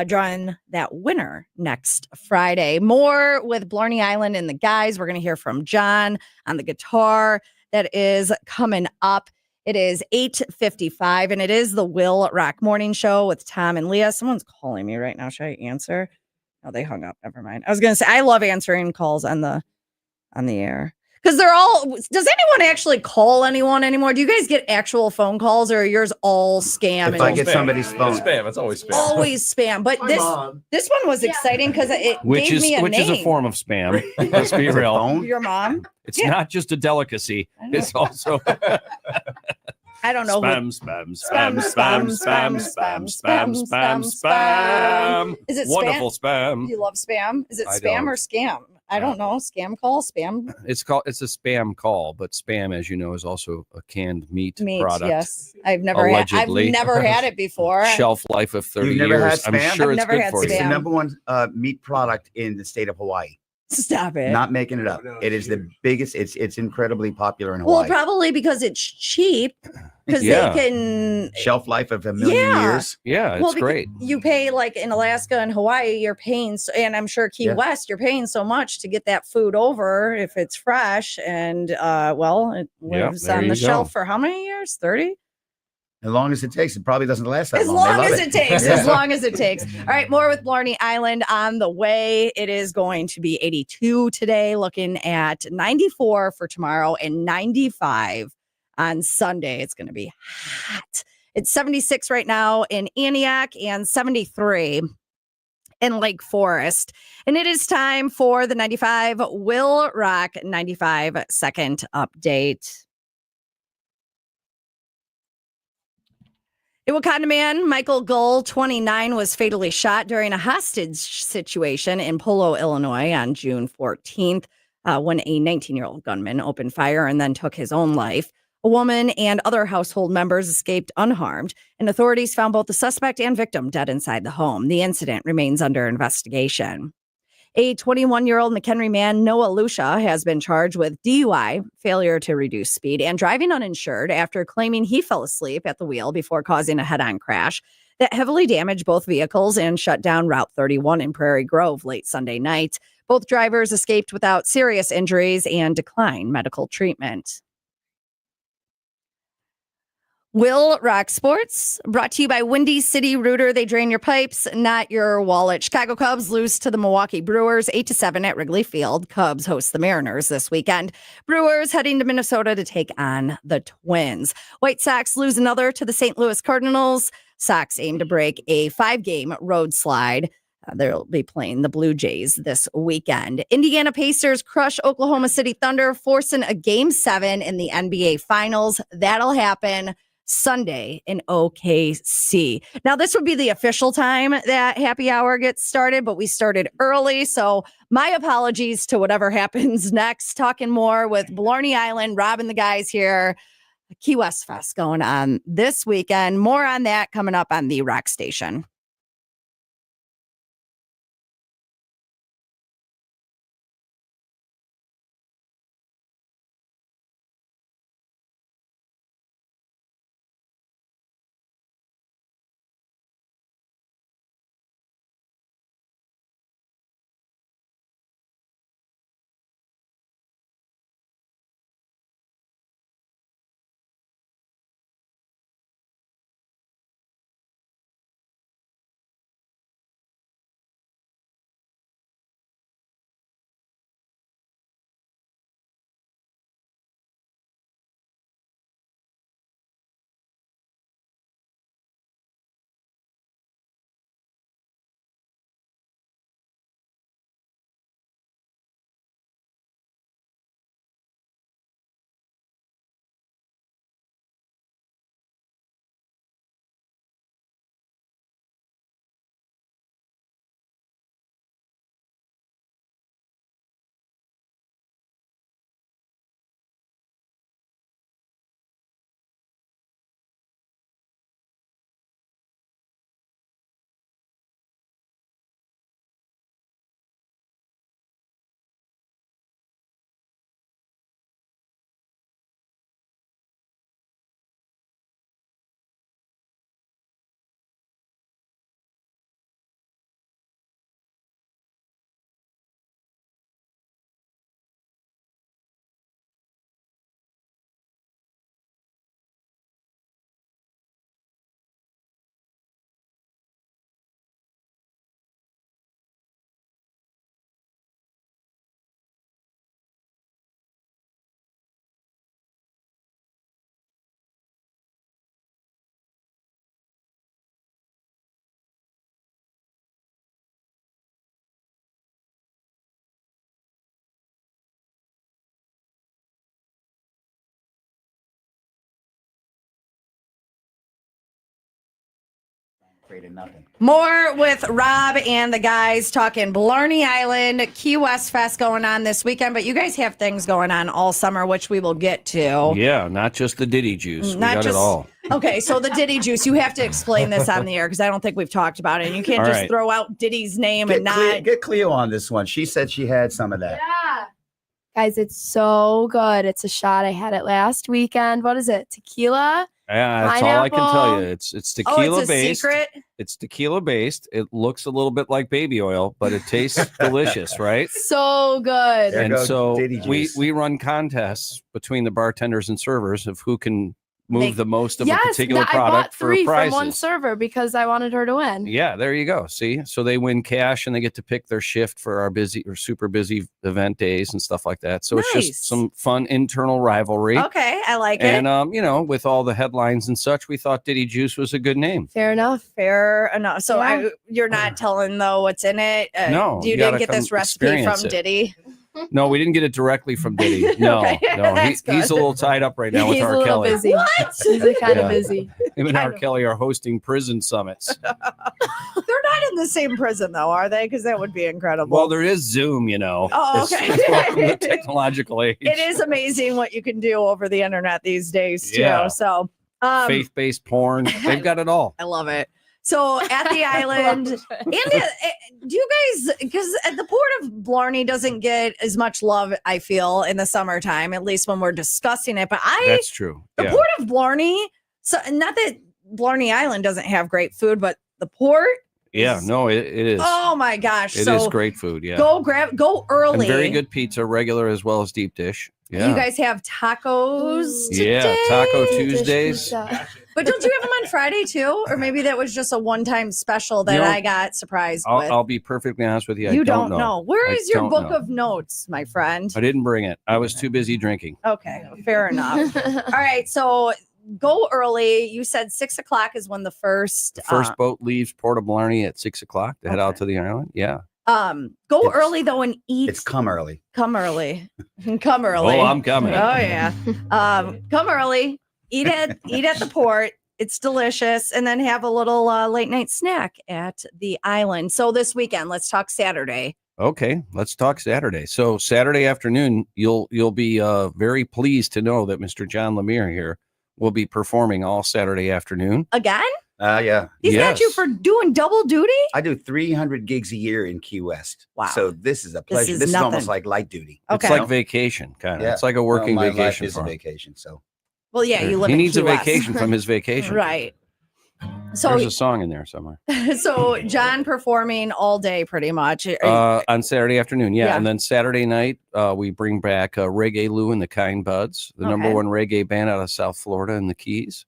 drawing that winner next Friday. More with Blarney Island and the guys. We're going to hear from John on the guitar. That is coming up. It is 8:55, and it is the WIIL Rock Morning Show with Tom and Leah. Someone's calling me right now. Should I answer? Oh, they hung up. Never mind. I was going to say, I love answering calls on the air. Because they're all, does anyone actually call anyone anymore? Do you guys get actual phone calls, or are yours all scam? If I get somebody's phone. It's spam. It's always spam. Always spam. But this one was exciting because it gave me a name. Which is a form of spam. Let's be real. Phone? Your mom? It's not just a delicacy. It's also I don't know. Spam. Is it wonderful spam? spam? You love spam? Is it I spam don't. or scam? I don't know. Scam call? Spam? It's a spam call, but spam, as you know, is also a canned meat product. Yes. I've never had it before. Shelf life of 30 You've never years. had I'm spam? sure I've it's never good had for It's you. the spam. number one meat product in the state of Hawaii. Stop it. Not making it up. It is the biggest. It's incredibly popular in Well, Hawaii. probably because it's cheap. Because Yeah. they can. Shelf life of a million years. Yeah, it's Well, great. You pay like in Alaska and Hawaii, you're paying, and I'm sure Key West, you're paying so much to get that food over if it's fresh. And it lives there on you the go. shelf for how many years? 30? As long as it takes. It probably doesn't last that As long. long They love as it takes. Yeah. As long as it takes. All right, more with Blarney Island on the way. It is going to be 82 today, looking at 94 for tomorrow and 95 on Sunday. It's going to be hot. It's 76 right now in Antioch and 73 in Lake Forest. And it is time for the 95 WIIL Rock 95 second update. A Wakanda man, Michael Gull, 29, was fatally shot during a hostage situation in Polo, Illinois on June 14th when a 19-year-old gunman opened fire and then took his own life. A woman and other household members escaped unharmed, and authorities found both the suspect and victim dead inside the home. The incident remains under investigation. A 21-year-old McHenry man, Noah Lucia, has been charged with DUI, failure to reduce speed, and driving uninsured after claiming he fell asleep at the wheel before causing a head-on crash that heavily damaged both vehicles and shut down Route 31 in Prairie Grove late Sunday night. Both drivers escaped without serious injuries and declined medical treatment. WIIL Rock Sports, brought to you by Windy City Rooter. They drain your pipes, not your wallet. Chicago Cubs lose to the Milwaukee Brewers 8-7 at Wrigley Field. Cubs host the Mariners this weekend. Brewers heading to Minnesota to take on the Twins. White Sox lose another to the St. Louis Cardinals. Sox aim to break a 5-game road slide. They'll be playing the Blue Jays this weekend. Indiana Pacers crush Oklahoma City Thunder, forcing a Game 7 in the NBA Finals. That'll happen Sunday in OKC. Now, this would be the official time that happy hour gets started, but we started early. So my apologies to whatever happens next. Talking more with Blarney Island, Rob and the guys here. Key West Fest going on this weekend. More on that coming up on the Rock Station. afraid of nothing. More with Rob and the guys talking Blarney Island, Key West Fest going on this weekend, but you guys have things going on all summer, which we will get to. Yeah, not just the Diddy juice. Not we got just- it all. Okay, so the Diddy juice, you have to explain this on the air because I don't think we've talked about it. And you can't All just right. throw out Diddy's name and not. Get Cleo on this one. She said she had some of that. Yeah. Guys, it's so good. It's a shot. I had it last weekend. What is it? Tequila? Yeah, that's all I can tell you. Pineapple. It's tequila It's a based. secret. It's tequila based. It looks a little bit like baby oil, but it tastes delicious, right? So good. There And goes so Diddy juice. we run contests between the bartenders and servers of who can move the most of a Yes, particular I bought product for 3 prizes. from one server because I wanted her to win. Yeah, there you go. See, so they win cash and they get to pick their shift for our busy or super busy event days and stuff like that. So it's Nice. just some fun internal rivalry. Okay, I like it. And you know, with all the headlines and such, we thought Diddy Juice was a good name. Fair enough. Fair enough. So Yeah. you're not telling though what's in it. No, you you didn't gotta get this come recipe experience from it. Diddy. No, we didn't get it directly from Diddy. No, Okay, no, that's he's a good. little tied up right now with He's a R. little Kelly. busy. What? He's kind Yeah. of busy. Him and Kind R. of. Kelly are hosting prison summits. They're not in the same prison though, are they? Because that would be incredible. Well, there is Zoom, you know. Oh, It's- okay. it's welcome to technological age. It is amazing what you can do over the internet these days too. Yeah. So Faith-based porn. They've got it all. I love it. So at the island, and do you guys, because the port of Blarney doesn't get as much love, I feel, in the summertime, at least when we're discussing it. But That's true. the Yeah. port of Blarney, so not that Blarney Island doesn't have great food, but the port, Yeah, no, it is. oh my gosh. It so is great food. Yeah. go early. And very good pizza, regular as well as deep dish. Yeah. You guys have tacos Yeah, today? Taco Dish Tuesdays. pizza. But don't you have them on Friday too? Or maybe that was just a one-time special that You know, I got surprised with. I'll be perfectly honest with you. I You don't don't know. Where I is your don't book know. of notes, my friend? I didn't bring it. I was too busy drinking. Okay, fair enough. All right, so go early. You said 6 o'clock is when the first The first boat leaves Port of Blarney at 6 o'clock to head out Okay. to the island. Yeah. go It's- early though and eat. It's come early. Come early. Come early. Oh, I'm coming. Oh yeah. Come early. Eat at the port. It's delicious, and then have a little late night snack at the island. So this weekend, let's talk Saturday. Okay, let's talk Saturday. So Saturday afternoon, you'll be very pleased to know that Mr. John Lemire here will be performing all Saturday afternoon. Again? Yeah. He's got you Yes. for doing double duty? I do 300 gigs a year in Key West. Wow. So this is a pleasure. is This is nothing. almost like light duty. Okay. It's like vacation, kind of. Yeah. It's like a working Well, my life vacation is for a him. vacation. So Well, yeah, you live He in needs Key a West. vacation from his vacation. Right. So There's a song in there somewhere. so John performing all day pretty much. On Saturday afternoon, yeah. Yeah. And then Saturday night, we bring back Reggae Lou and the Kind Buds, the number Okay. one reggae band out of South Florida and the Keys.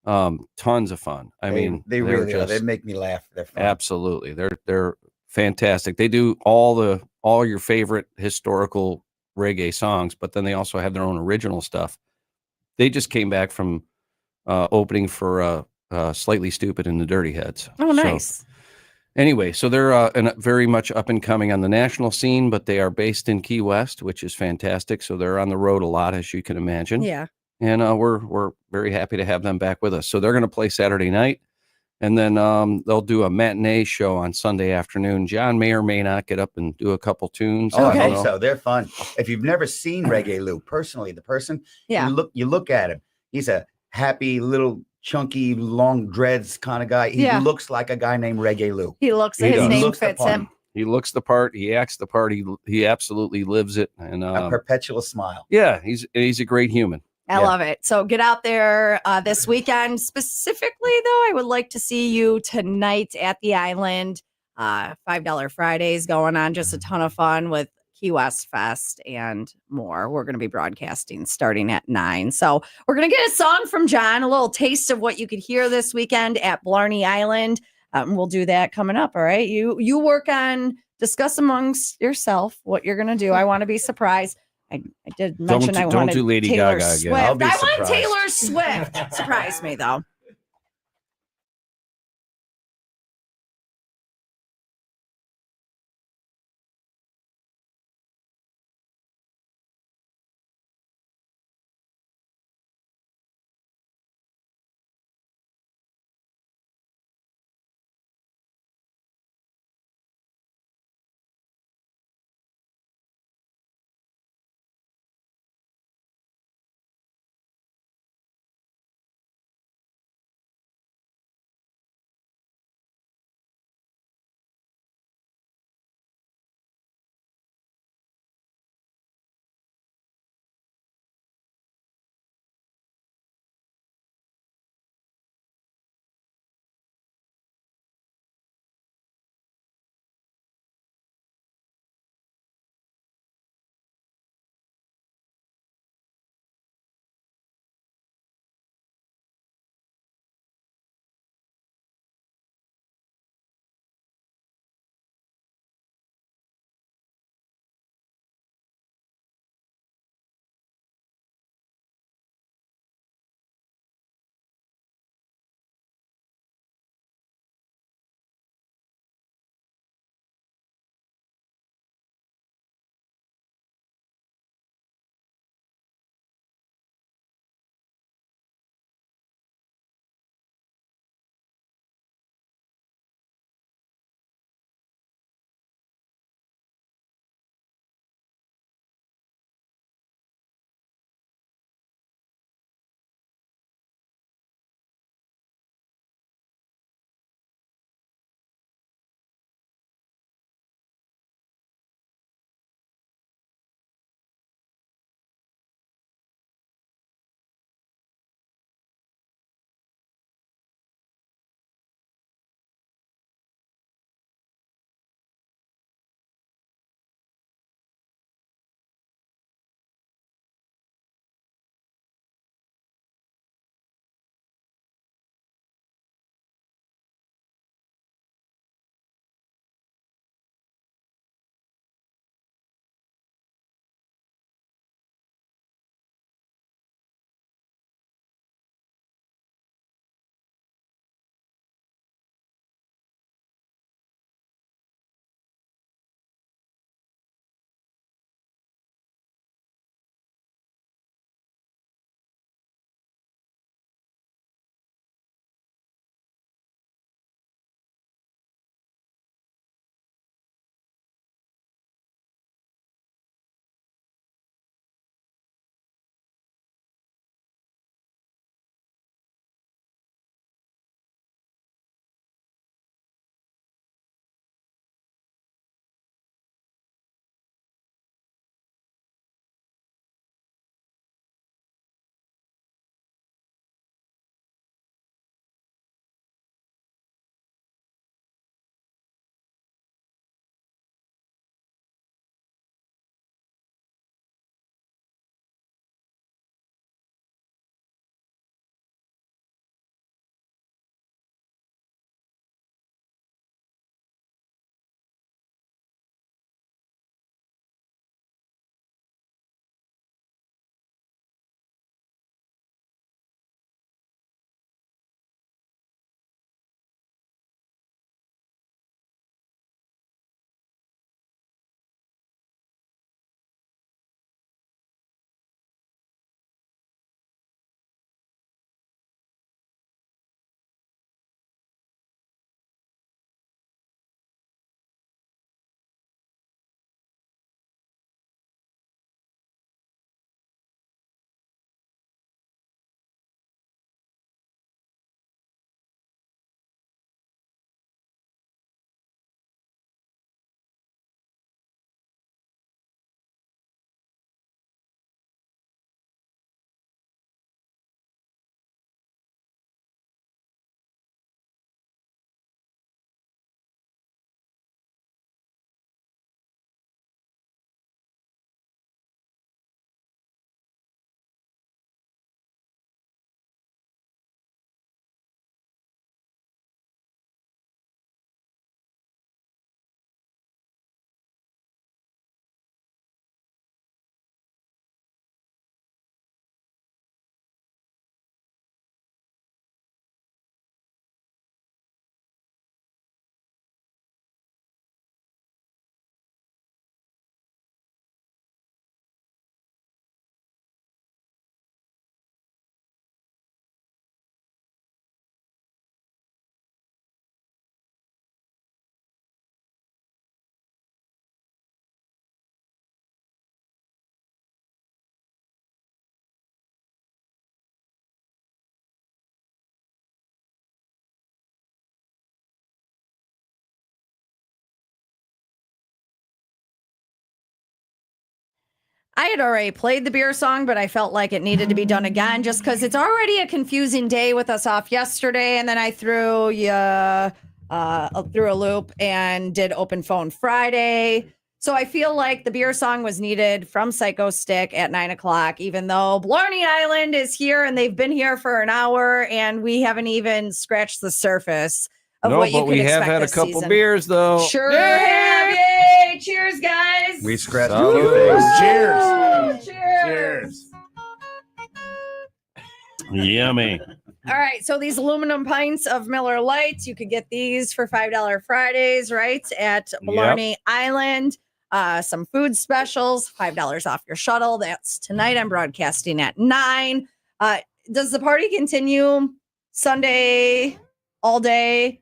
Tons of fun. I mean, they they're really are. They just make me laugh. They're fun. absolutely. They're fantastic. They do all your favorite historical reggae songs, but then they also have their own original stuff. They just came back from opening for Slightly Stupid and the Dirty Heads. oh, So, nice. anyway, so they're very much up and coming on the national scene, but they are based in Key West, which is fantastic. So they're on the road a lot, as you can imagine. Yeah. And we're very happy to have them back with us. So they're going to play Saturday night, and then they'll do a matinee show on Sunday afternoon. John may or may not get up and do a couple tunes. Oh, I I don't hope know. so. They're fun. If you've never seen Reggae Lou, personally, the person, Yeah. you look at him. He's a happy little chunky long dreads kind of guy. He Yeah. looks like a guy named Reggae Lou. He looks He his does. name Looks the fits part. him. He looks the part. He acts the part. He absolutely lives it. And A perpetual smile. yeah, he's a great human. I Yeah. love it. So get out there this weekend. Specifically, though, I would like to see you tonight at the island. $5 Fridays going on. Just a ton of fun with Key West Fest and more. We're going to be broadcasting starting at 9. So we're going to get a song from John, a little taste of what you could hear this weekend at Blarney Island. We'll do that coming up. All right. You work on, discuss amongst yourself what you're going to do. I want to be surprised. I did mention I don't wanted do Lady Taylor Gaga again. Swift. I'll be I want surprised. Taylor Swift. Surprise me though. I had already played the beer song, but I felt like it needed to be done again just because it's already a confusing day with us off yesterday. And then I threw through a loop and did open phone Friday. So I feel like the beer song was needed from Psycho Stick at 9:00, even though Blarney Island is here and they've been here for an hour and we haven't even scratched the surface of what you but can we have expect had a this couple season. beers though. Sure have. Yay! Cheers, guys. We scratched a Salud. few things. Cheers. Cheers. Yummy. All right, so these aluminum pints of Miller Lights, you could get these for $5 Fridays, right, at Blarney Island. Some food specials, $5 off your shuttle. That's tonight. I'm broadcasting at 9. Does the party continue Sunday all day?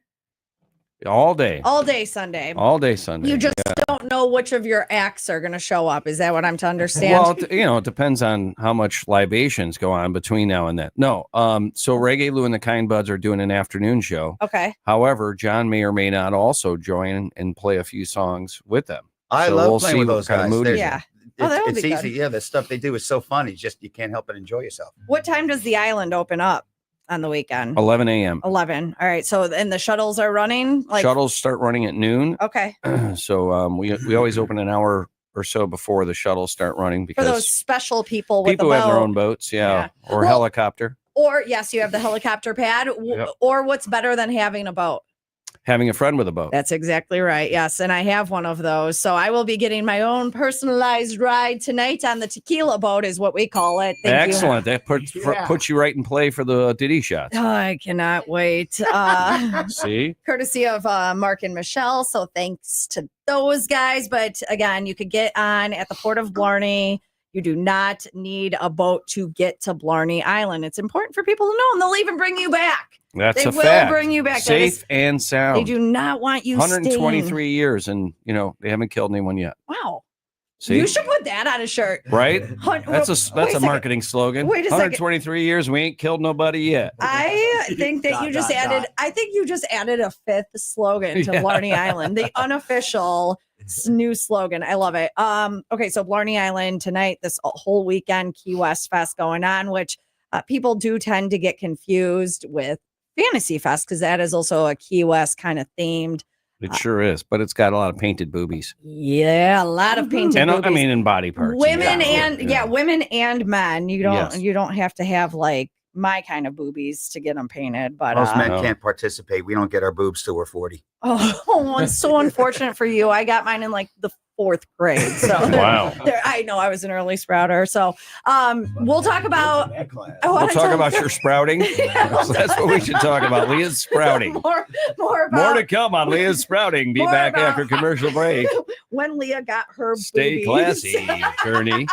All day. All day Sunday. All day Sunday. You just don't know which of your acts are going to show up. Is that what I'm to understand? Well, it depends on how much libations go on between now and then. No. So Reggae Lou and the Kind Buds are doing an afternoon show. Okay. However, John may or may not also join and play a few songs with them. I So love we'll playing see with what those kind of guys. mood There's- he's in. Yeah. Oh, that would it's be easy. good. Yeah, the stuff they do is so fun. It's just you can't help but enjoy yourself. What time does the island open up on the weekend? 11 a.m. 11. All right. So, and the shuttles are running? Shuttles start running at noon. Okay. So we always open an hour or so before the shuttles start running For because those special people with people the who have their boat. own boats, or Well, helicopter. Or, yes, you have the helicopter pad. Yep. Or what's better than having a boat? Having a friend with a boat. That's exactly right. Yes. And I have one of those. So I will be getting my own personalized ride tonight on the tequila boat, is what we call it. Thank you. Excellent. That puts you right in play for the Diddy shots. Oh, I cannot wait. See? Courtesy of Mark and Michelle. So thanks to those guys. But again, you could get on at the Port of Blarney. You do not need a boat to get to Blarney Island. It's important for people to know, and they'll even bring you back. That's They a will fact. bring you back. That Safe is- and sound. They do not want you 123 staying. years, and they haven't killed anyone yet. Wow. See? You should put that on a shirt. Right? That's Wait a second. marketing slogan. Wait a second. 123 years, we ain't killed nobody yet. I think that you just added. I think you just added a fifth slogan to Yeah. Blarney Island, the unofficial new slogan. I love it. Okay, so Blarney Island tonight, this whole weekend, Key West Fest going on, which people do tend to get confused with Fantasy Fest because that is also a Key West kind of themed. It sure is, but it's got a lot of painted boobies. Yeah, a lot of painted And boobies. I mean, in body parts. Women Yeah. women and men. You don't Yes. you don't have to have like my kind of boobies to get them painted, but Most men No. can't participate. We don't get our boobs till we're 40. oh, it's so unfortunate for you. I got mine in like the 4th grade. So Wow. I know I was an early sprouter. So we'll talk about We'll talk about your sprouting. Yeah. That's what we should talk about. Leah's sprouting. more More about to come on Leah's sprouting. Be More back about- after commercial break. when Leah got her Stay boobies. classy, Kearney.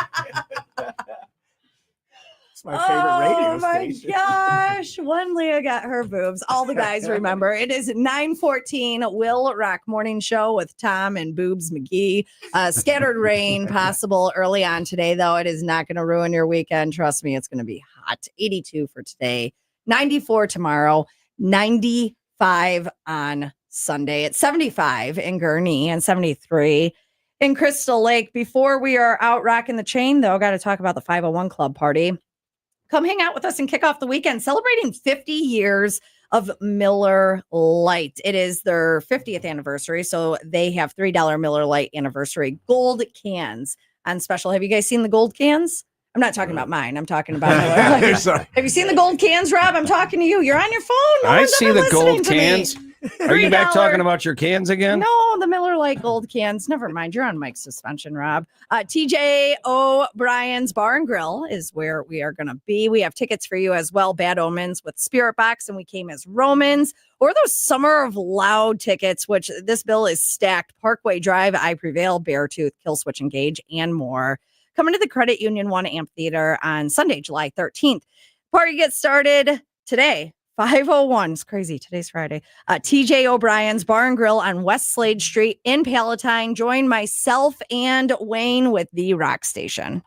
It's my favorite radio station. Oh my gosh. When Leah got her boobs. All the guys remember. It is 9:14 WIIL Rock Morning Show with Tom and Boobs McGee. Scattered rain possible early on today, though. It is not going to ruin your weekend. Trust me, it's going to be hot. 82 for today, 94 tomorrow, 95 on Sunday. It's 75 in Gurnee and 73 in Crystal Lake. Before we are out rocking the chain, though, got to talk about the 501 Club party. Come hang out with us and kick off the weekend celebrating 50 years of Miller Lite. It is their 50th anniversary, so they have $3 Miller Lite anniversary gold cans on special. Have you guys seen the gold cans? I'm not talking about mine. I'm talking about Miller Lite. Sorry. Have you seen the gold cans, Rob? I'm talking to you. You're on your phone. No I one's see ever the gold listening to me. cans. Are you back $3. talking about your cans again? No, the Miller Lite gold cans. Never mind. You're on Mike's suspension, Rob. TJ O'Brien's Bar and Grill is where we are going to be. We have tickets for you as well. Bad Omens with Spirit Box, and we came as Romans, or those Summer of Loud tickets, which this bill is stacked. Parkway Drive, I Prevail, Beartooth, Killswitch Engage, and more. Coming to the Credit Union 1 Amphitheater on Sunday, July 13th. Party gets started today. 501. It's crazy. Today's Friday. TJ O'Brien's Bar and Grill on West Slade Street in Palatine. Join myself and Wayne with the Rock Station.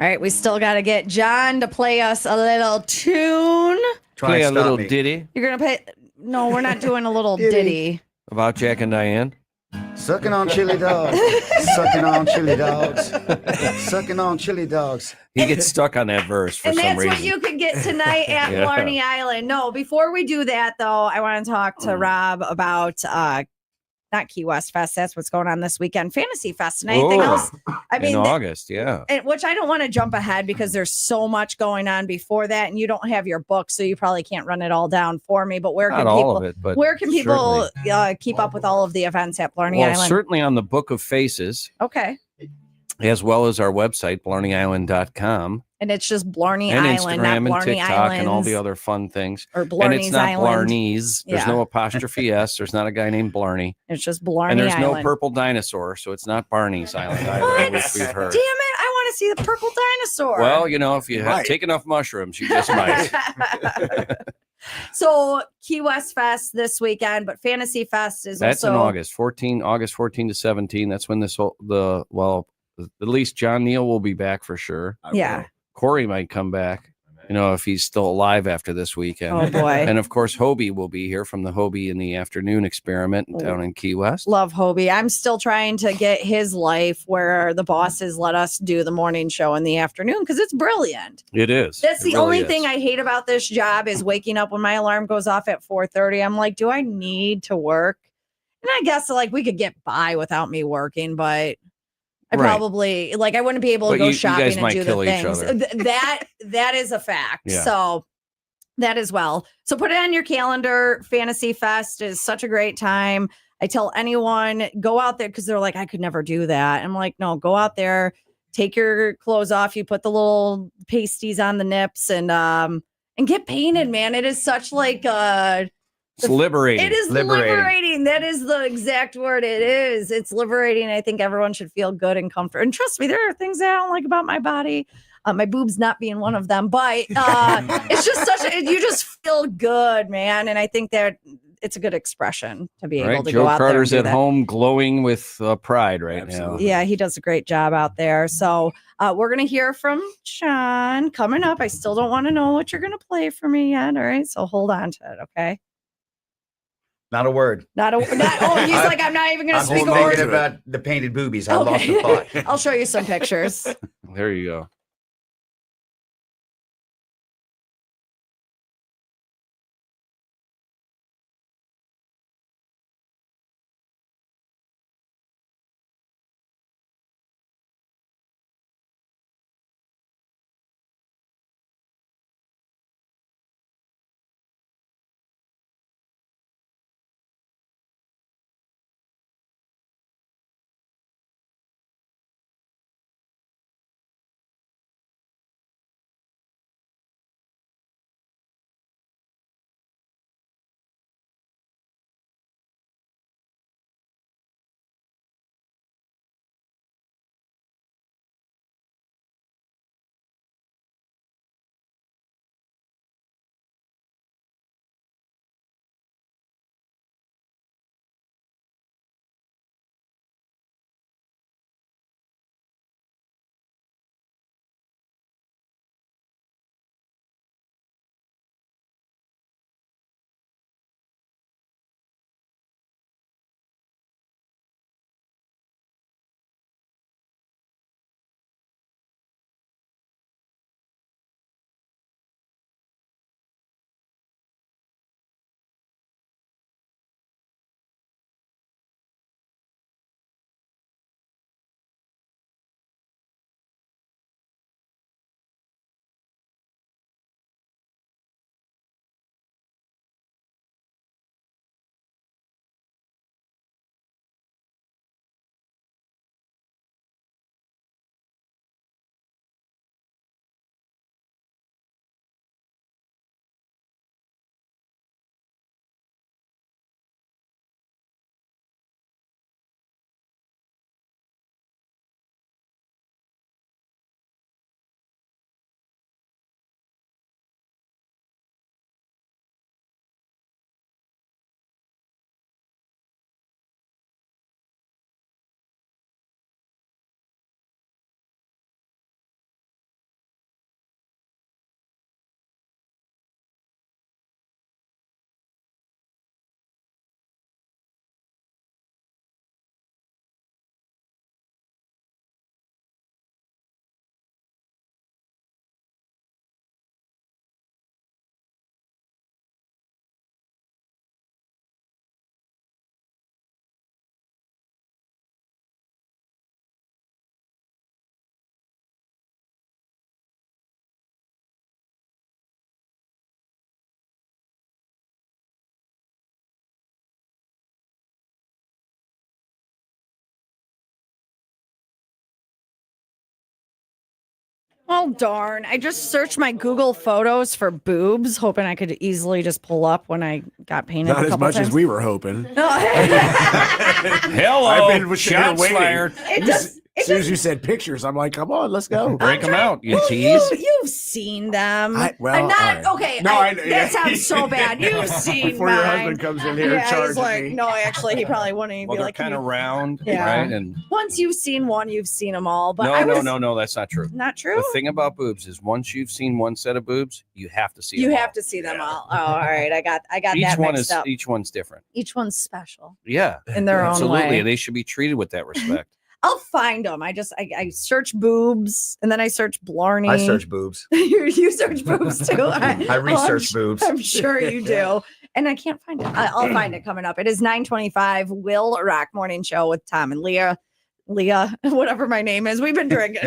All right, we still got to get John to play us a little tune. Play a little ditty. You're going to play... No, we're not doing a little ditty. About Jack and Diane? Sucking on chili dogs. Sucking on chili dogs. Sucking on chili dogs. He gets stuck on that verse for some reason. And that's what you can get tonight at Blarney Island. No, before we do that, though, I want to talk to Rob about not Key West Fest. That's what's going on this weekend. Fantasy Fest and anything else. I mean, in August, yeah. Which I don't want to jump ahead because there's so much going on before that, and you don't have your book, so you probably can't run it all down for me. But where can people keep up with all of the events at Blarney Island? Certainly on the Book of Faces. Okay. As well as our website, blarneyisland.com. And it's just Blarney and Island, Instagram not Blarney and TikTok Islands, and all the other fun things. Or Blarney's And it's not Island. Blarney's. There's no apostrophe S. There's not a guy named Blarney. It's just Blarney And there's Island. no purple dinosaur, so it's not Barney's Island either, What? which we've heard. Damn it, I want to see the purple dinosaur. Well, if you take enough mushrooms, you just might. So Key West Fest this weekend, but Fantasy Fest is That's also... in August 14 to 17. That's when at least John Neal will be back for sure. Yeah. Corey might come back, if he's still alive after this weekend. Oh, boy. And of course, Hobie will be here from the Hobie in the Afternoon experiment down in Key West. Love Hobie. I'm still trying to get his life where the bosses let us do the morning show in the afternoon because it's brilliant. It is. That's the only thing I hate about this job is waking up when my alarm goes off at 4:30. I'm like, do I need to work? And I guess we could get by without me working, but I probably I wouldn't be able to go shopping and do the things. That is a fact. Yeah. So that as well. So put it on your calendar. Fantasy Fest is such a great time. I tell anyone, go out there because they're like, I could never do that. I'm like, no, go out there, take your clothes off. You put the little pasties on the nips and get painted, man. It is such it's liberating. It is liberating. That is the exact word. It is. It's liberating. I think everyone should feel good and comfortable. And trust me, there are things that I don't like about my body. My boobs not being one of them, but it's just you just feel good, man. And I think that it's a good expression to be able to go out there. Joe Carter's at home glowing with pride right now. Yeah, he does a great job out there. So we're going to hear from Sean coming up. I still don't want to know what you're going to play for me yet. All right. So hold on to it. Okay. Not a word. He's like, I'm not even going to speak a word. About the painted boobies. I lost the thought. I'll show you some pictures. There you go. Oh, darn. I just searched my Google Photos for boobs, hoping I could easily just pull up when I got painted. Not a as couple much times. as we were hoping. No. Hello, I've been shots waiting. fired. As soon as you said pictures, I'm like, come on, let's go. Break them out, you Well, tease. you've seen them. Well, I'm not all right. okay. No, I know. That sounds so bad. You've seen Before mine. your husband comes in here and Yeah, charges he's like, me. no, actually, he probably wouldn't. He'd Well, be they're like, kind of round, Yeah. right? And once you've seen one, you've seen them all. But no, that's not true. Not true. The thing about boobs is once you've seen one set of boobs, you have to see You them have all. to see them all. Oh, all right. I got Each that one mixed is up. each one's different. Each one's special Yeah, in their own absolutely. way. They should be treated with that respect. I'll find them. I search boobs and then I search Blarney. I search boobs. you search boobs too. I research boobs. I'm sure you do. And I can't find it. I'll find it coming up. It is 9:25. WIIL Rock Morning Show with Tom and Leah. Leah, whatever my name is. We've been drinking.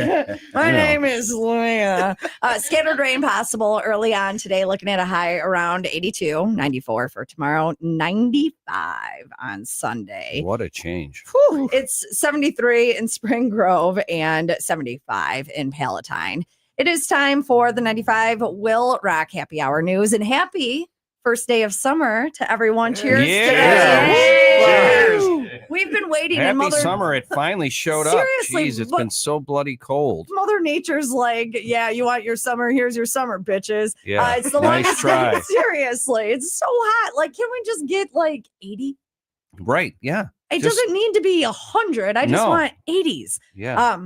My name is Leah. Scattered rain possible early on today, looking at a high around 82, 94 for tomorrow, 95 on Sunday. What a change. Whew, it's 73 in Spring Grove and 75 in Palatine. It is time for the 95 WIIL Rock Happy Hour news, and happy first day of summer to everyone. Cheers. Yeah. Cheers. Cheers. We've been waiting. Happy and Mother summer. It finally showed up. Seriously, Jeez, it's but- been so bloody cold. Mother Nature's like, yeah, you want your summer? Here's your summer, bitches. Yeah, It's the nice longest try. day. Seriously, it's so hot. Like, can we just get like 80? Right. Yeah. It Just- doesn't need to be 100. I just No. want 80s. Yeah.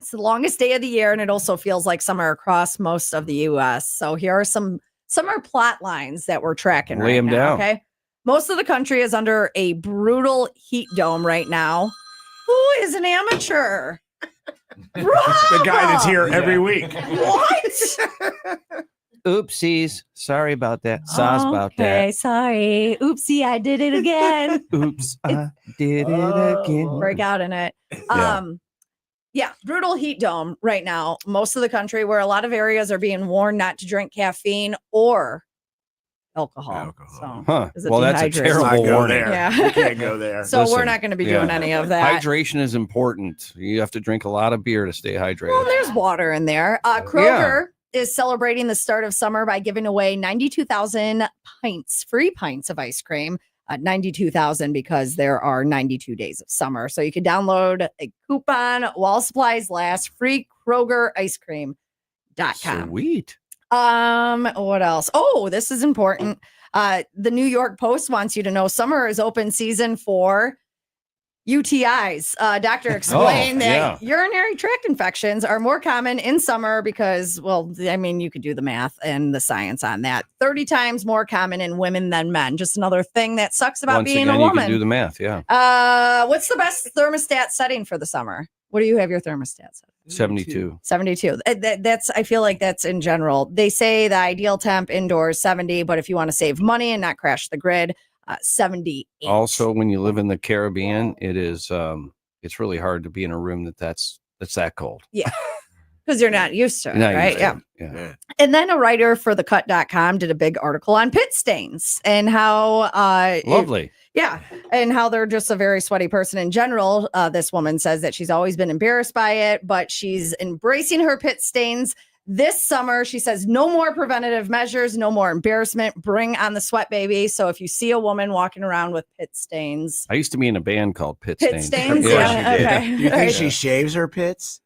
It's the longest day of the year, and it also feels like summer across most of the U.S. So here are some summer plot lines that we're tracking Lay right 'em now. down. Okay, most of the country is under a brutal heat dome right now. Who is an amateur? The guy that's here every week. What? Oopsies. Sorry about that. Sauce about Okay, that. sorry. Oopsie, I did it again. Oops. I did it again. Break out in it. Yeah, brutal heat dome right now. Most of the country, where a lot of areas are being warned not to drink caffeine or alcohol. So, Huh. is it Well, that's a dehydrated? terrible Not go warning. there. Yeah. You can't go there. So we're Listen, not going to be doing yeah. any of that. Hydration is important. You have to drink a lot of beer to stay hydrated. Well, there's water in there. Kroger is celebrating the start of summer by giving away 92,000 free pints of ice cream. 92,000 because there are 92 days of summer. So you can download a coupon while supplies last. Free Kroger ice cream.com. Sweet. What else? Oh, this is important. The New York Post wants you to know summer is open season for UTIs. Doctor explained that urinary tract infections are more common in summer because, well, I mean, you could do the math and the science on that. 30 times more common in women than men. Just another thing that sucks about Once being again, a you woman. can do the math. Yeah. What's the best thermostat setting for the summer? What do you have your thermostat set? 72. 72. That's, I feel like that's in general. They say the ideal temp indoors 70, but if you want to save money and not crash the grid, 78. Also, when you live in the Caribbean, it is it's really hard to be in a room that's that cold. Yeah. Because you're not used to it, Not right? used to it. Yeah. And then a writer for thecut.com did a big article on pit stains and how Lovely. and how they're just a very sweaty person in general. This woman says that she's always been embarrassed by it, but she's embracing her pit stains this summer. She says no more preventative measures, no more embarrassment. Bring on the sweat, baby. So if you see a woman walking around with pit stains, I used to be in a band called Pit pit Stains. stains, Yeah. okay. Do you think Right. she shaves her pits?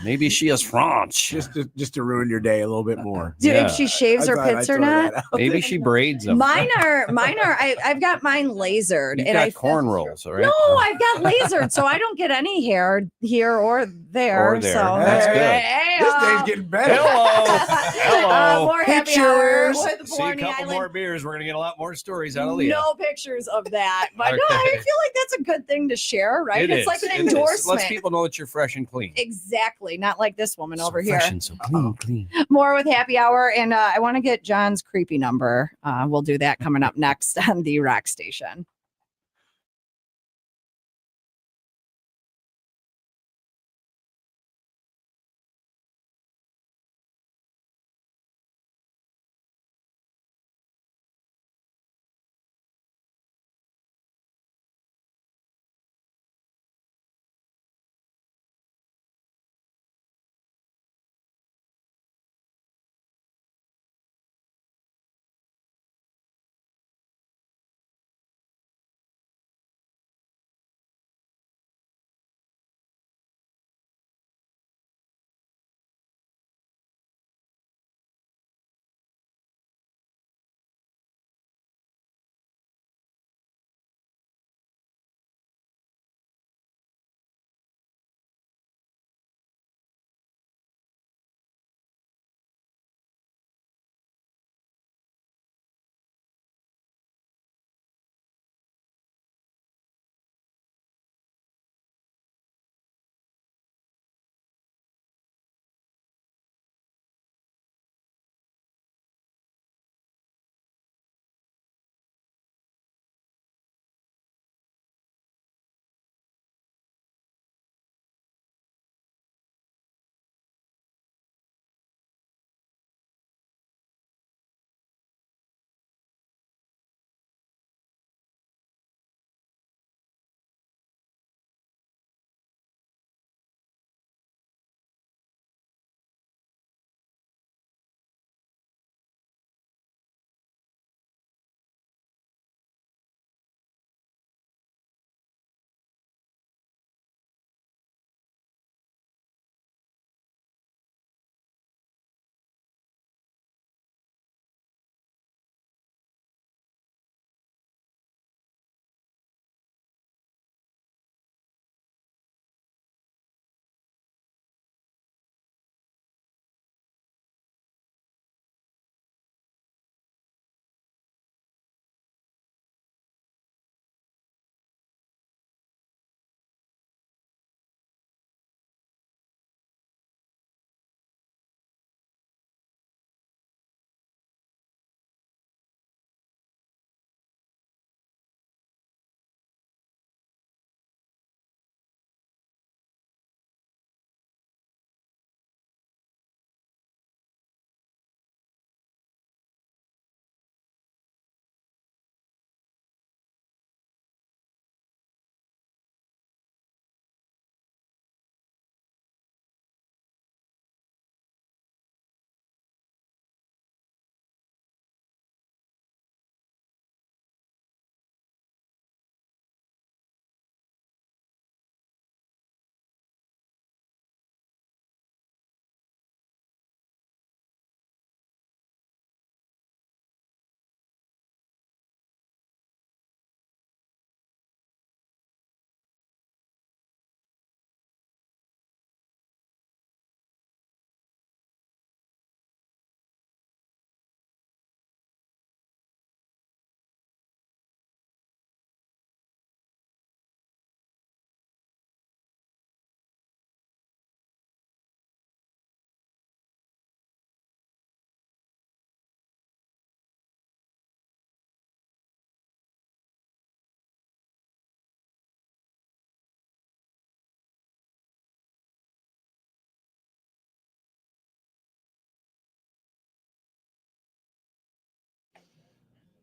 Maybe she is French. Just to ruin your day a little bit more. Do you Yeah. think she shaves her pits or not? Maybe she braids them. Mine are. I've got mine lasered, You've and got I cornrows, all right? No, I've got lasered, so I don't get any hair here or there. Or there. So That's good. Hey, This day's getting better. Hello. more happy hour Pictures. with See a Blarney couple Island. more beers. We're gonna get a lot more stories out of Leah. No pictures of that, but no, I Okay. feel like that's a good thing to share, right? It It's is. like an It is. endorsement. Lets people know that you're fresh and clean. Exactly, not like this woman So over fresh here. and so clean. More with happy hour, and I want to get John's creepy number. We'll do that coming up next on the Rock Station.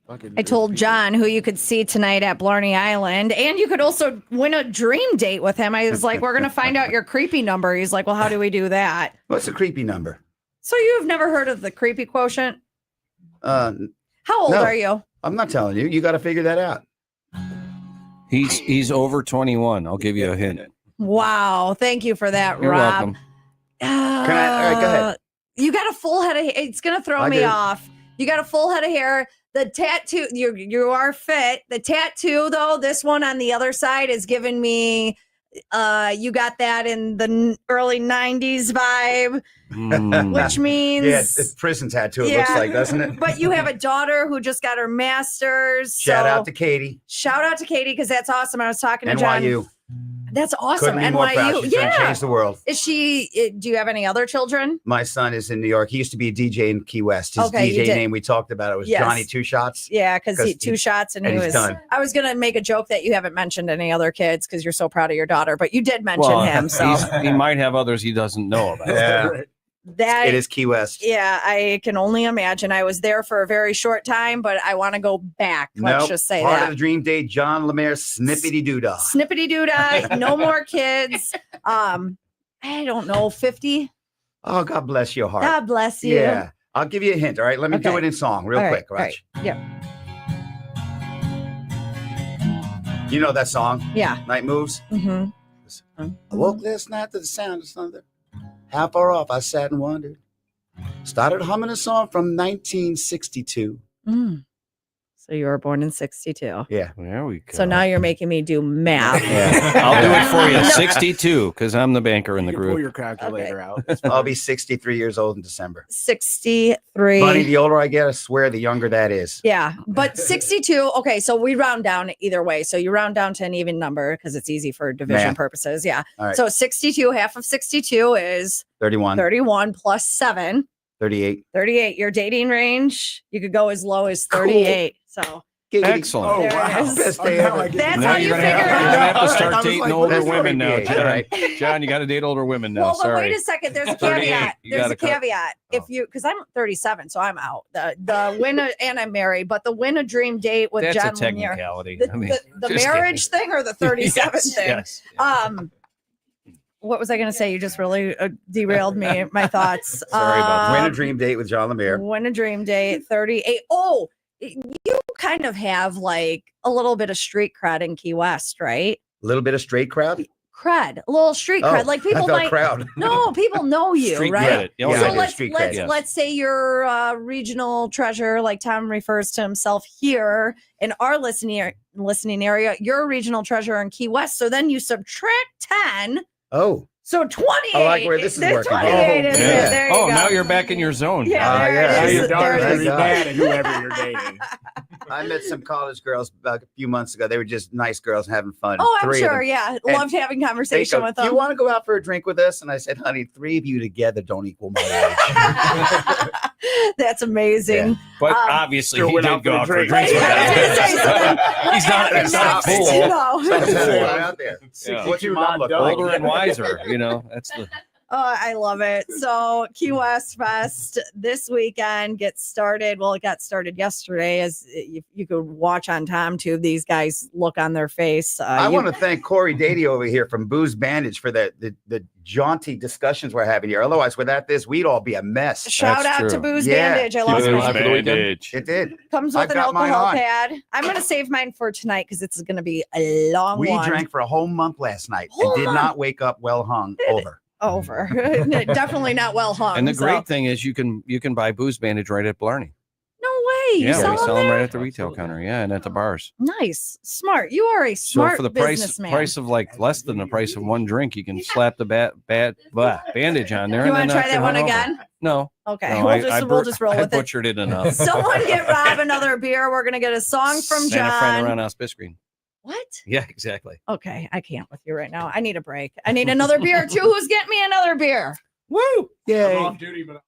I told John who you could see tonight at Blarney Island, and you could also win a dream date with him. I was like, we're going to find out your creepy number. He's like, well, how do we do that? What's the creepy number? So you've never heard of the creepy quotient? How old no. are you? I'm not telling you. You got to figure that out. He's over 21. I'll give you a hint. Wow. Thank you for that, You're Rob. welcome. All right, go ahead. You got a full head of hair. It's going to throw me off. You got a full head of hair. The tattoo, you are fit. The tattoo, though, this one on the other side is giving me, you got that in the early 90s vibe, which means. Yeah, it's prison tattoo, it looks like, doesn't it? But you have a daughter who just got her master's. Shout out to Katie. Shout out to Katie, because that's awesome. I was talking to John. NYU. That's awesome. Couldn't be more proud. She's trying to change the world. Is she? Do you have any other children? My son is in New York. He used to be a DJ in Key West. His DJ name we talked about, it was Johnny Two Shots. Yeah, because he 2 shots and he was done. I was gonna make a joke that you haven't mentioned any other kids because you're so proud of your daughter, but you did mention him. So he might have others he doesn't know about. Yeah. It is Key West. Yeah, I can only imagine. I was there for a very short time, but I want to go back. Let's just say part that. of the dream date, John Lemaire, snippity doodah. Snippity doodah. No more kids. I don't know, 50. Oh, God bless your heart. God bless you. Yeah, I'll give you a hint. All right, let me do it in song real quick. Watch. Right. Yeah. You know that song? Yeah. Night Moves. Mm-hmm. I woke last night to the sound of thunder. How far off I sat and wondered. Started humming a song from 1962. So you were born in 62. Yeah. There we go. So now you're making me do math. I'll do it for you. 62, because I'm the banker in the group. Pull your calculator out. I'll be 63 years old in December. 63. Buddy, the older I get, I swear the younger that is. Yeah, but 62. Okay, so we round down either way. So you round down to an even number because it's easy for division purposes. Yeah. All right. So 62, half of 62 is 31. 31 plus 7. 38. 38. Your dating range, you could go as low as 38. So excellent. Oh, there wow. it is. Best day ever. That's Now how you you're figure gonna it have out. to start dating older that's women now, 38, John. right? John, you got to date older women now. Well, but Sorry. wait a second. There's a 38. caveat. You There's gotta a cut. caveat. If you, because I'm 37, so I'm out. The win and I'm married, but the win a dream date with That's John a Lanier. technicality. The just marriage thing or the 37 Yes, thing? yes. What was I going to say? You just really derailed me. My thoughts. Sorry about Win a dream date with John Lemaire. Win a dream date. 38. Oh, you kind of have like a little bit of street cred in Key West, right? A little bit of straight crowd. Cred, a little street cred. Like people might. crowd. No, people know you, Street right? credit. Yeah, So I do. let's Street let's cred, yes. let's say you're a regional treasure, like Tom refers to himself here in our listening area. You're a regional treasure in Key West. So then you subtract 10. Oh. So 28. I like where this is working. 28 is it. There you go. Now you're back in your zone. Yeah, there yeah. it Now is. your daughter's There going it to is. be mad at whoever you're dating. I met some college girls about a few months ago. They were just nice girls and having fun. Oh, I'm Three of sure. them. Yeah. And Loved having They conversation go, with "Do you them. want to go out for a drink with us?" And I said, "Honey, 3 of you together don't equal my age." That's amazing. But obviously, Still he went did out go for a out for a drink. drink. I was gonna say, so then- He's not Next, a fool. you know. Right out there. Yeah. What's your mom look Not like? Older and wiser, that's the. Oh, I love it. So Key West Fest this weekend gets started. Well, it got started yesterday, as you could watch on TomTube. These guys look on their face. I want to thank Corey Dady over here from Booze Bandage for the jaunty discussions we're having here. Otherwise, without this, we'd all be a mess. Shout That's out to true. Booze Yeah. Bandage. I lost Booze mine. Bandage. It did. Comes I've with an got mine alcohol on. pad. I'm going to save mine for tonight because it's going to be a long We one. drank for a whole month last night Whole and did month? not wake up well hung over. Over. Definitely not well hung. And the so- great thing is you can buy Booze Bandage right at Blarney. No way. You Yeah, sell we them sell them there? right at the retail counter. Yeah, and at the bars. Nice. Smart. You are a So smart for the businessman. price of like less than the price of one drink, you can slap the bandage on there. You and want to then try that one hungover. again? No. Okay. No, we'll just roll I with it. butchered it enough. Someone get Rob another beer. We're going to get a song from Santa Fran John. around Auspice Green. What? Yeah, exactly. Okay. I can't with you right now. I need a break. I need another beer too. Who's getting me another beer? Woo! Yay. I'm off duty, but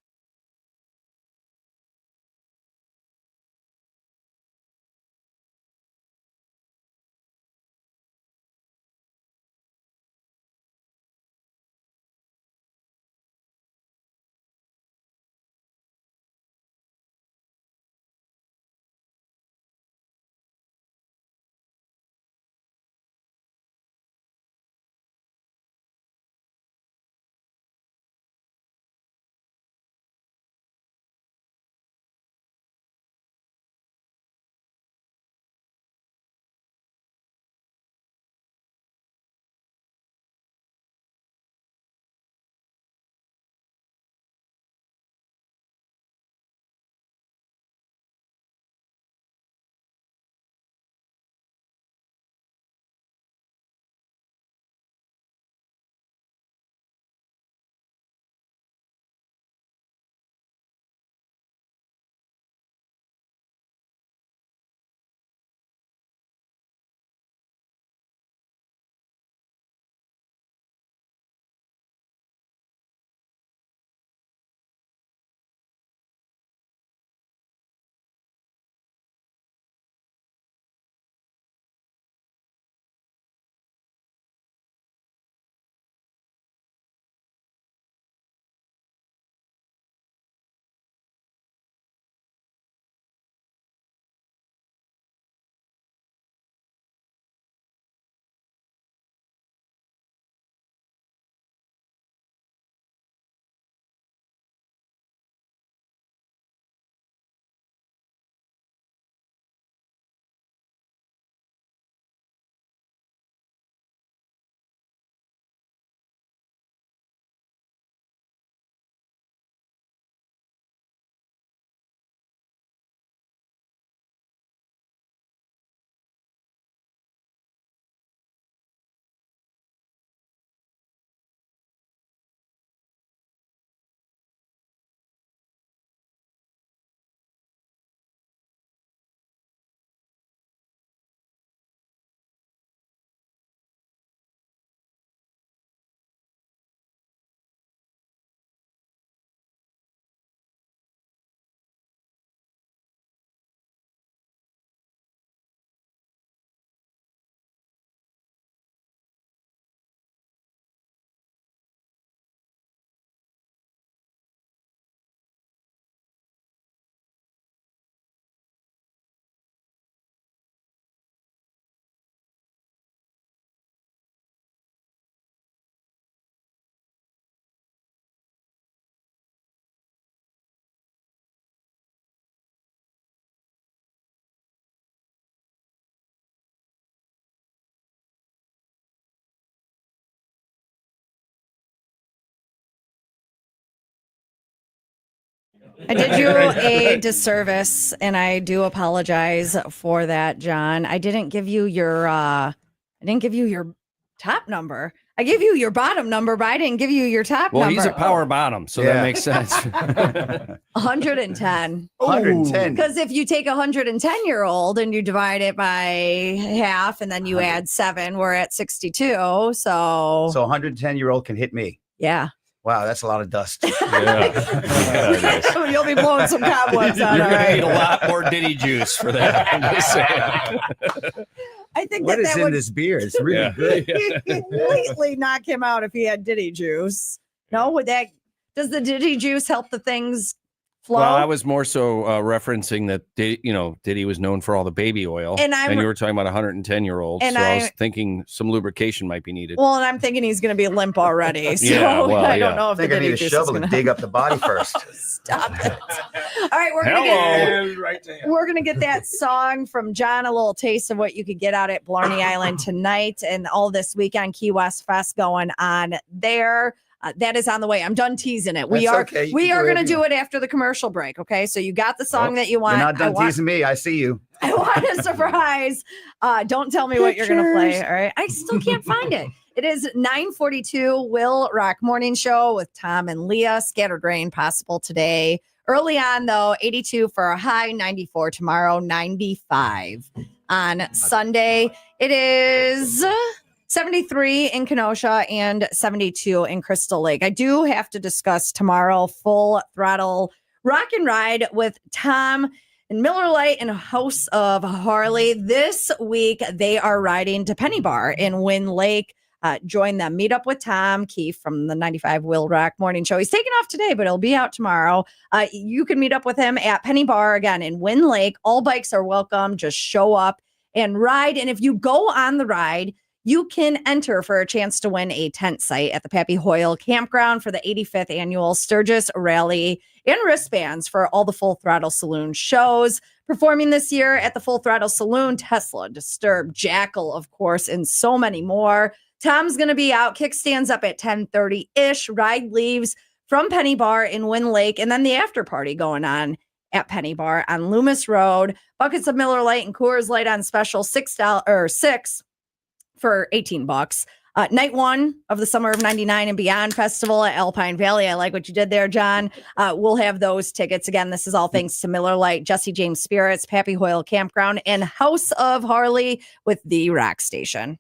I did you a disservice, and I do apologize for that, John. I didn't give you your top number. I gave you your bottom number, but I didn't give you your top number. Well, he's a power bottom, so that makes sense. 110. 110. Because if you take a 110-year-old and you divide it by half, and then you add 7, we're at 62. So a 110-year-old can hit me. Yeah. Wow, that's a lot of dust. Yeah. You'll be blowing some cobwebs out. You're All going to right. need a lot more Diddy juice for that. I'm just saying. I think What is that in would this beer? It's really good. completely knock him out if he had Diddy juice. No, does the Diddy juice help the things flow? Well, I was more so referencing that, Diddy was known for all the baby oil. And you were talking about a 110-year-old. And So I was thinking some lubrication might be needed. Well, and I'm thinking he's going to be limp already. So Yeah, well, I don't know if I think I need a shovel to dig up the body first. Stop it. All right, we're going to get that song from John, a little taste of what you could get out at Blarney Island tonight and all this weekend Key West Fest going on there. That is on the way. I'm done teasing it. We are going to do it after the commercial break. Okay, so you got the song that you want. You're not done teasing me. I see you. I want a surprise. Don't tell me what you're going to play. All right, I still can't find it. It is 9:42. WIIL Rock Morning Show with Tom and Leah. Scattered rain possible today. Early on though, 82 for a high, 94 tomorrow, 95 on Sunday. It is 73 in Kenosha and 72 in Crystal Lake. I do have to discuss tomorrow Full Throttle Rock and Ride with Tom and Miller Lite and House of Harley. This week, they are riding to Penny Bar in Wynn Lake. Join them. Meet up with Tom Keefe from the 95 WIIL Rock Morning Show. He's taking off today, but he'll be out tomorrow. You can meet up with him at Penny Bar again in Wynn Lake. All bikes are welcome. Just show up and ride. And if you go on the ride, you can enter for a chance to win a tent site at the Pappy Hoyle Campground for the 85th annual Sturgis Rally and wristbands for all the Full Throttle Saloon shows. Performing this year at the Full Throttle Saloon, Tesla, Disturbed, Jackal, of course, and so many more. Tom's going to be out. Kickstands up at 10:30-ish. Ride leaves from Penny Bar in Wynn Lake, and then the after party going on at Penny Bar on Loomis Road. Buckets of Miller Lite and Coors Light on special, $6 for $18. Night 1 of the Summer of 99 and Beyond Festival at Alpine Valley. I like what you did there, John. We'll have those tickets. Again, this is all thanks to Miller Lite, Jesse James Spirits, Pappy Hoyle Campground, and House of Harley with the Rock Station.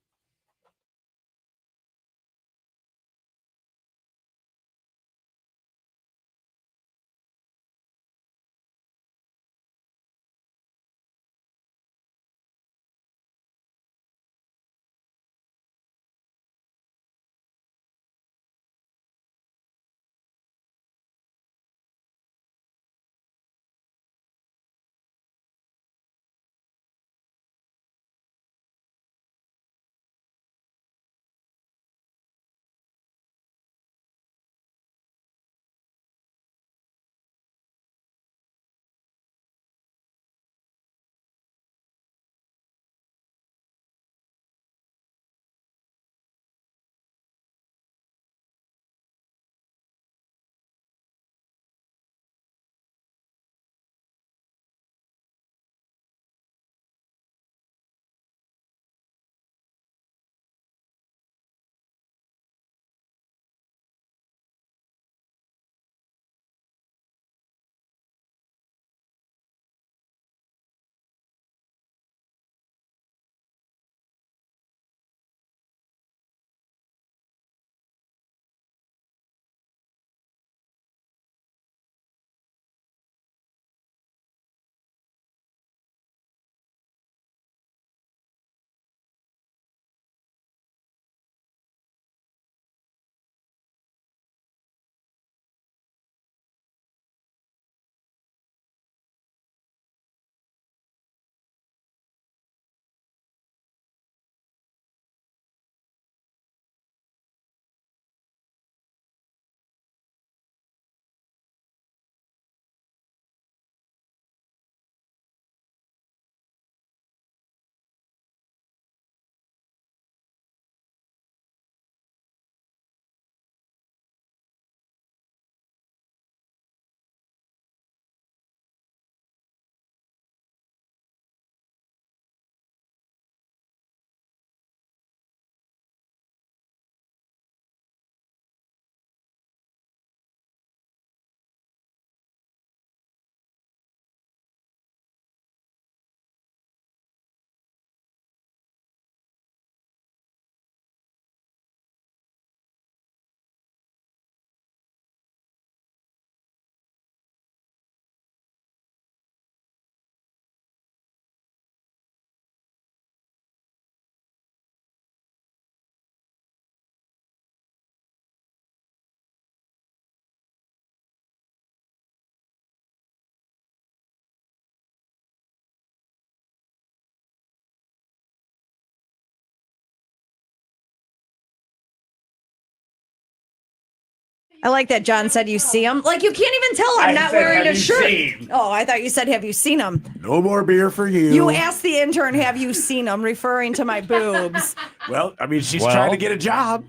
I like that John said you see him. Like, you can't even tell I'm not wearing a shirt. Oh, I thought you said, have you seen him? No more beer for you. You asked the intern, have you seen him, referring to my boobs. Well, I mean, she's trying to get a job.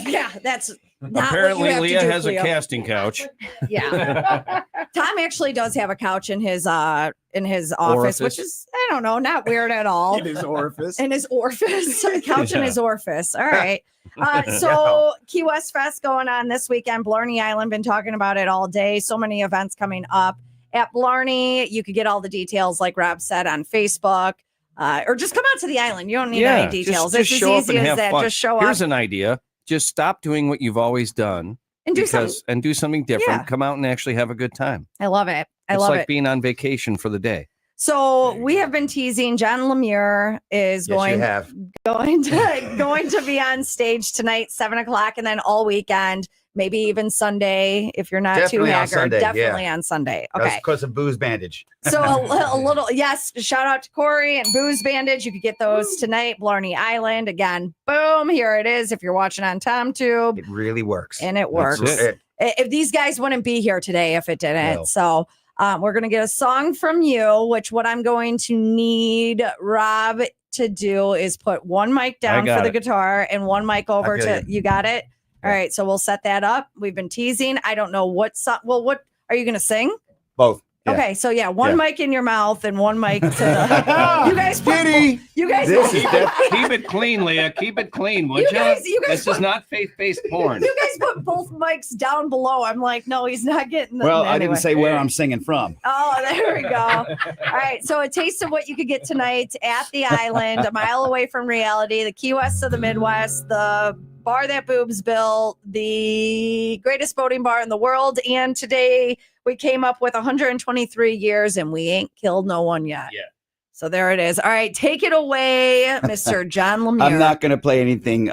Yeah, that's not apparently what you have Leah to do, has Cleo. a casting couch. Yeah. Tom actually does have a couch in his office, Orifice. which is, I don't know, not weird at all. In his orifice. In his orifice. A couch in his orifice. All right. Key West Fest going on this weekend. Blarney Island, been talking about it all day. So many events coming up at Blarney. You could get all the details, like Rob said, on Facebook. Or just come out to the island. You don't need any details. Just it's show as up easy and as have that. fun. Just show up. Here's an idea. Just stop doing what you've always done and do something different. Yeah. Come out and actually have a good time. I love it. It's like being on vacation for the day. So we have been teasing. John Lemire is going to be on stage tonight, 7:00, and then all weekend. Maybe even Sunday if you're not Definitely too on haggard. Sunday, Definitely on Sunday. Okay. Because of Booze Bandage. So a little, yes, shout out to Corey and Booze Bandage. You could get those tonight. Blarney Island. Again, boom, here it is if you're watching on TomTube. It really works. And it works. If these guys wouldn't be here today if it didn't. No. So we're going to get a song from you, which what I'm going to need Rob to do is put one mic down for the guitar and one mic over to, you got it? All right, so we'll set that up. We've been teasing. I don't know what song. Well, what are you going to sing? Both. Yeah. Okay, so one mic in your mouth and one mic to the. You guys, keep it clean, Leah. Keep it clean, would you? This is not faith-based porn. You guys put both mics down below. I'm like, no, he's not getting them. Well, anyway. I didn't say where I'm singing from. Oh, there we go. All right, so a taste of what you could get tonight at the island, a mile away from reality, the Key West of the Midwest, the bar that boobs built, the greatest boating bar in the world. And today we came up with 123 years and we ain't killed no one yet. Yeah. So there it is. All right, take it away, Mr. John Lemire. I'm not going to play anything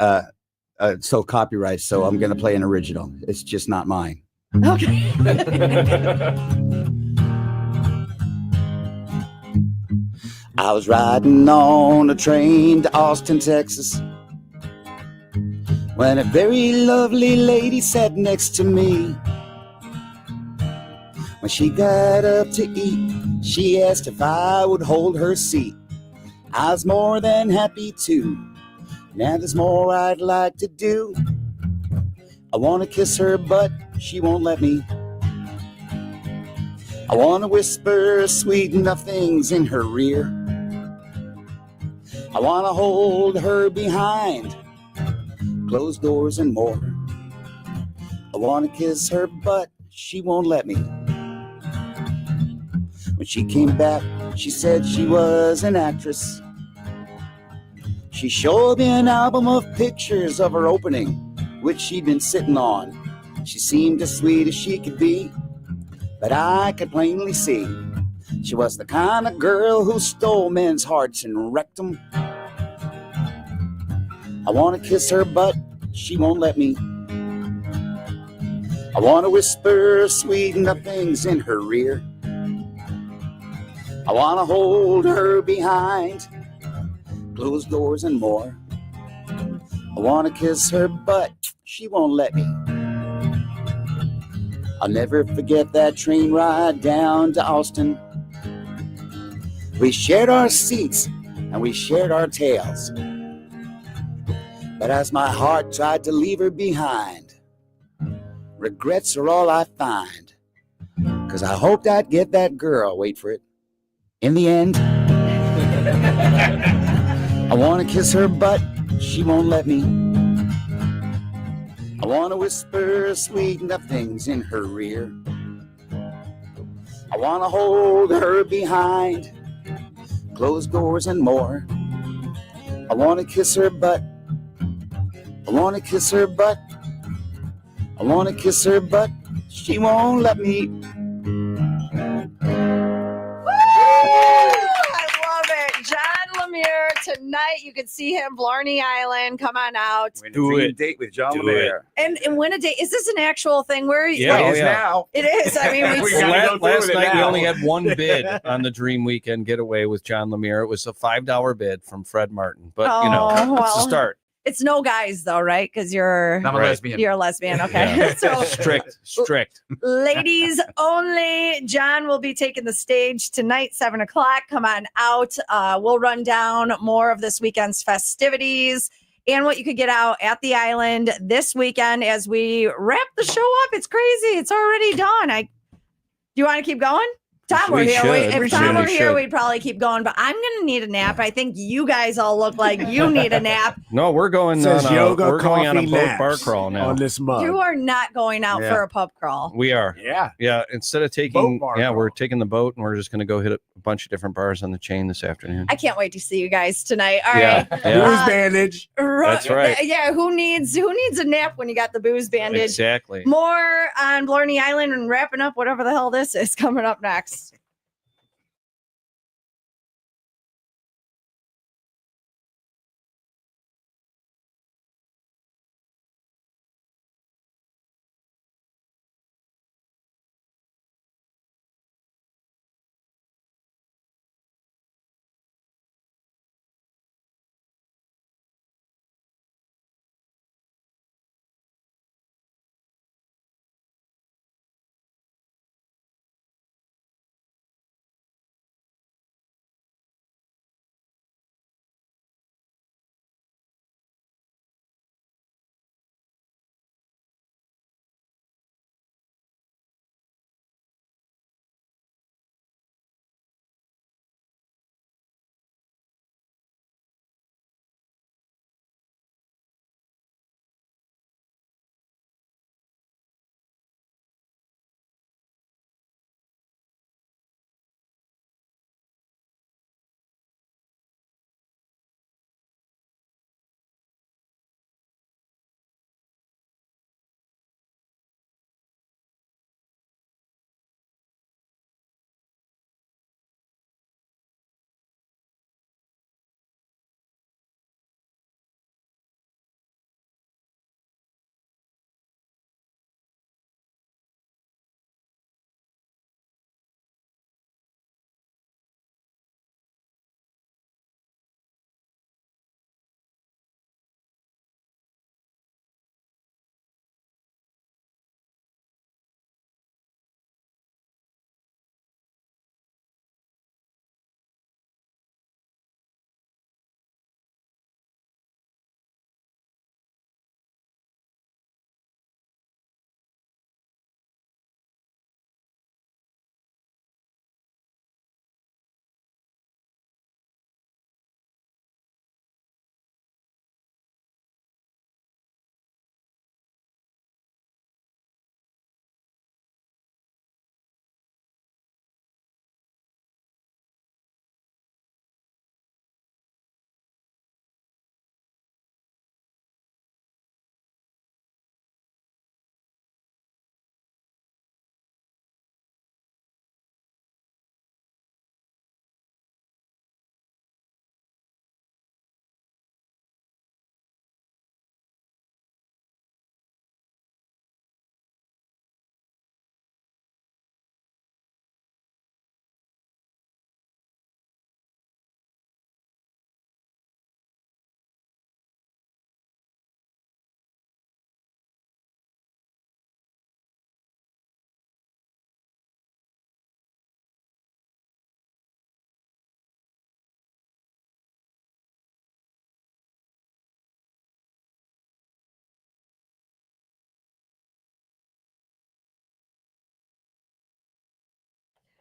so copyright, so I'm going to play an original. It's just not mine. Okay. I was riding on a train to Austin, Texas, when a very lovely lady sat next to me. When she got up to eat, she asked if I would hold her seat. I was more than happy to. Now there's more I'd like to do. I want to kiss her, but she won't let me. I want to whisper sweet nothings in her rear. I want to hold her behind closed doors and more. I want to kiss her, but she won't let me. When she came back, she said she was an actress. She showed me an album of pictures of her opening, which she'd been sitting on. She seemed as sweet as she could be, but I could plainly see she was the kind of girl who stole men's hearts and wrecked them. I want to kiss her, but she won't let me. I want to whisper sweet nothings in her rear. I want to hold her behind closed doors and more. I want to kiss her, but she won't let me. I'll never forget that train ride down to Austin. We shared our seats and we shared our tales. But as my heart tried to leave her behind, regrets are all I find. 'Cause I hoped I'd get that girl, wait for it, in the end. I want to kiss her, but she won't let me. I want to whisper sweet nothings in her rear. I want to hold her behind closed doors and more. I want to kiss her, but I want to kiss her, but I want to kiss her, but she won't let me. Tonight, you can see him, Blarney Island. Come on out. Do a date with John Lemire. And win a date. Is this an actual thing? Where? Yeah, it is now. It is. I mean, last night we only had one bid on the Dream Weekend Getaway with John Lemire. It was a $5 bid from Fred Martin, but it's a start. It's no guys though, right? Because you're I'm a lesbian. You're a lesbian. Okay. So strict. ladies only. John will be taking the stage tonight, 7:00. Come on out. We'll run down more of this weekend's festivities and what you could get out at the island this weekend as we wrap the show up. It's crazy. It's already done. Do you want to keep going? Tom were here. If Tom were here, we'd probably keep going, but I'm going to need a nap. I think you guys all look like you need a nap. No, we're going on we're going on a boat bar crawl now. On this mug. You are not going out for a pub crawl. We are. Yeah. Yeah. Instead of taking, we're taking the boat and we're just going to go hit a bunch of different bars on the chain this afternoon. I can't wait to see you guys tonight. All right. Booze bandage. That's right. Yeah. Who needs a nap when you got the booze bandage? Exactly. More on Blarney Island and wrapping up whatever the hell this is coming up next.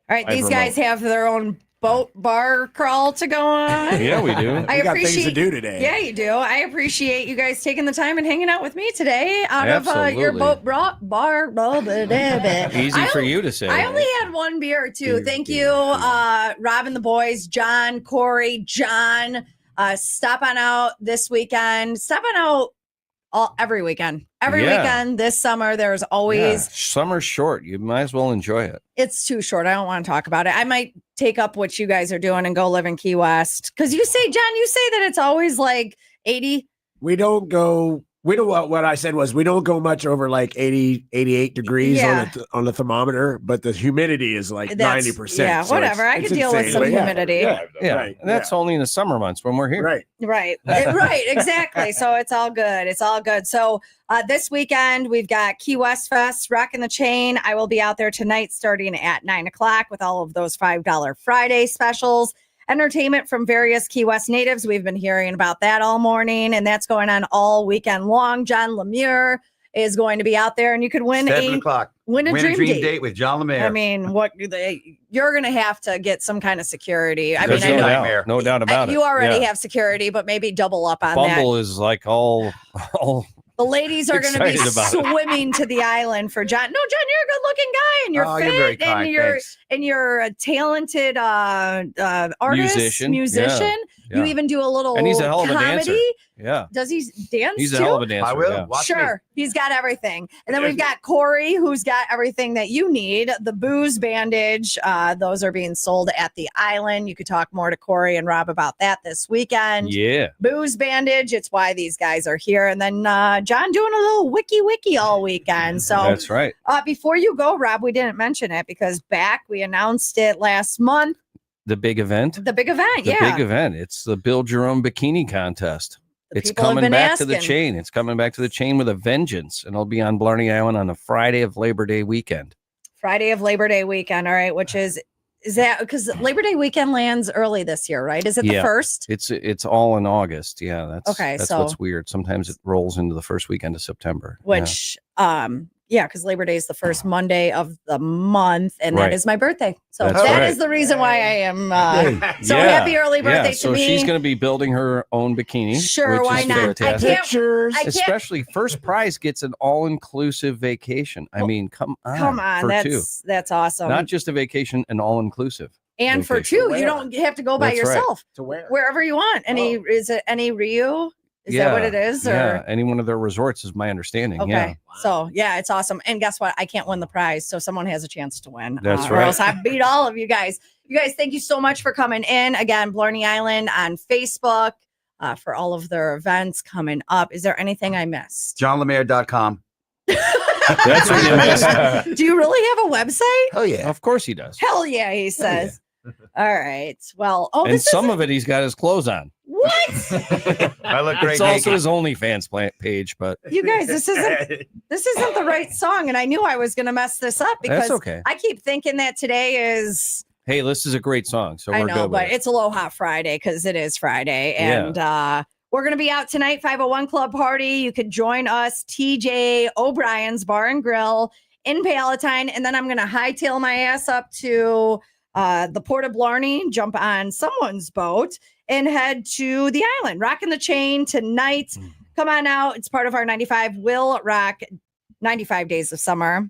All right, these guys have their own boat bar crawl to go on. Yeah, we do. We got things to do today. Yeah, you do. I appreciate you guys taking the time and hanging out with me today out of your boat bar. Easy for you to say. I only had one beer too. Thank you, Rob and the boys, John, Corey, John. Stop on out this weekend. Stop on out every weekend. Every weekend this summer, there's always summer's short. You might as well enjoy it. It's too short. I don't want to talk about it. I might take up what you guys are doing and go live in Key West. Because you say, John, that it's always like 80. We don't go We don't. What I said was we don't go much over like 80, 88 degrees on the thermometer, but the humidity is like 90%. Yeah, so whatever. I could deal with some humidity. Yeah, right. And that's only in the summer months when we're here. Right, exactly. So it's all good. It's all good. So this weekend we've got Key West Fest, Rockin' the Chain. I will be out there tonight starting at 9:00 with all of those $5 Friday specials. Entertainment from various Key West natives. We've been hearing about that all morning, and that's going on all weekend long. John Lemire is going to be out there, and you could win 7 o'clock. Win a dream date with John Lemire. I mean, you're going to have to get some kind of security. I There's mean, no doubt about it. You already have security, but maybe double up on that. Bumble is like all the ladies are going to be swimming to the island for John. No, John, you're a good-looking guy, and you're fit, very kind. and you're a talented artist, musician. Yeah. You even do a little and he's a hell of a comedy. dancer. Yeah. Does he dance He's too? a hell of a dancer. I will. Yeah. Watch Sure. me. He's got everything. And then we've got Corey, who's got everything that you need. The booze bandage. Those are being sold at the island. You could talk more to Corey and Rob about that this weekend. Yeah. Booze bandage. It's why these guys are here. And then John doing a little wiki all weekend. So that's right. Before you go, Rob, we didn't mention it because we announced it last month. The big event. The big event. It's the Build Your Own Bikini Contest. It's people have coming been back to the asking. chain. It's coming back to the chain with a vengeance. And it'll be on Blarney Island on the Friday of Labor Day weekend. Friday of Labor Day weekend. All right. Which is that because Labor Day weekend lands early this year, right? Is it the first? It's all in August. Yeah. That's so what's weird. Sometimes it rolls into the first weekend of September. Which, because Labor Day is the first Monday of the month, and that is my birthday. So that is the reason why I am happy early birthday to so me. She's going to be building her own bikini. Sure, which why is not? Fantastic. Especially first prize gets an all-inclusive vacation. I mean, come on, that's awesome. Not just a vacation, an all-inclusive. And for two, you don't have to go by yourself. To where? Wherever you want. Is it any Rio? Is that what it is? Or any one of their resorts is my understanding. Okay. Yeah. So it's awesome. And guess what? I can't win the prize. So someone has a chance to win. That's Or else I beat all of you guys. You guys, thank you so much for coming in. Again, Blarney Island on Facebook for all of their events coming up. Is there anything I missed? JohnLemire.com. That's what you missed. Do you really have a website? Oh, yeah. Of course he does. Hell yeah, he says. All right. Well, and some of it he's got his clothes on. What? I look great. It's also his OnlyFans page, but you guys, this isn't the right song, and I knew I was going to mess this up because I keep thinking that today is. Hey, this is a great song, so we're good. But it's Aloha Friday because it is Friday, and we're going to be out tonight. 501 Club Party. You could join us, TJ O'Brien's Bar and Grill in Palatine, and then I'm going to hightail my ass up to the Port of Blarney, jump on someone's boat, and head to the island. Rockin' the Chain tonight. Come on out. It's part of our 95 WIIL Rock 95 Days of Summer.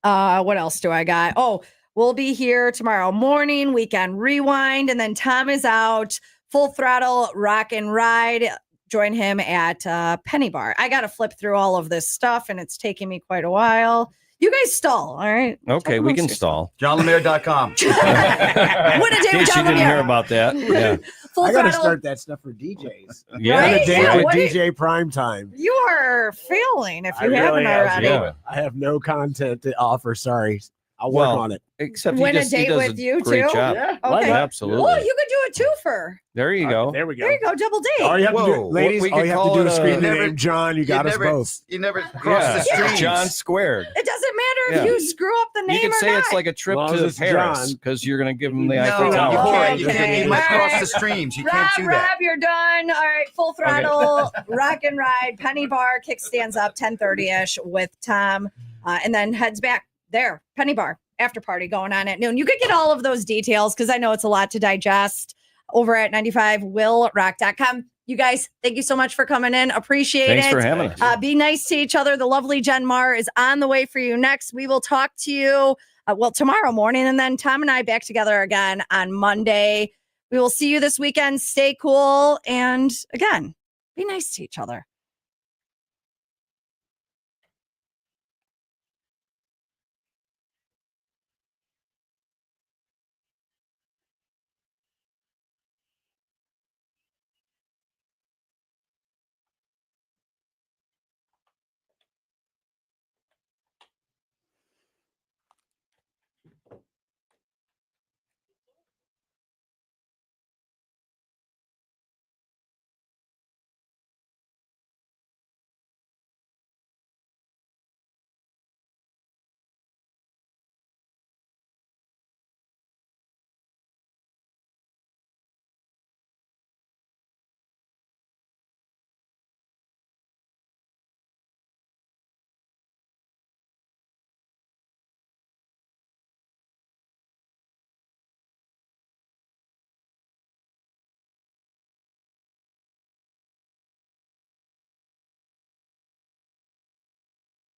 What else do I got? Oh, we'll be here tomorrow morning, Weekend Rewind, and then Tom is out. Full Throttle Rock and Ride. Join him at Penny Bar. I got to flip through all of this stuff, and it's taking me quite a while. You guys stall, all right? Okay, we can stall. JohnLemire.com. What a day with John didn't Lemire. hear about that. Yeah. I got to start that stuff for DJs. Yeah. Right? Yeah, with DJ Prime Time. You are failing if you haven't already. Yeah. I have no content to offer. Sorry. I'll work on it. Except Win he a date does with you great too? job. Yeah. Okay. Absolutely. Well, you could do a twofer. There you go. There we go. There you go, double date. All you have to do, Whoa. ladies, We all could you have to call do it is scream the a- name John. You got us both. You never cross the streams. John squared. It doesn't matter if you screw up the name You could or say not. it's like a trip Long as to it's Paris John. because you're going to give him the No, Eiffel Tower. Okay. you might All cross right. the streams. You Rob, can't do that. you're done. All right, Full Throttle, Rock and Ride, Penny Bar, kickstands up 10:30ish with Tom, and then heads back there, Penny Bar, after party going on at noon. You could get all of those details because I know it's a lot to digest over at 95willrock.com. You guys, thank you so much for coming in. Appreciate it. Thanks for having us. Be nice to each other. The lovely Jen Marr is on the way for you next. We will talk to you, tomorrow morning, and then Tom and I back together again on Monday. We will see you this weekend. Stay cool. And again, be nice to each other.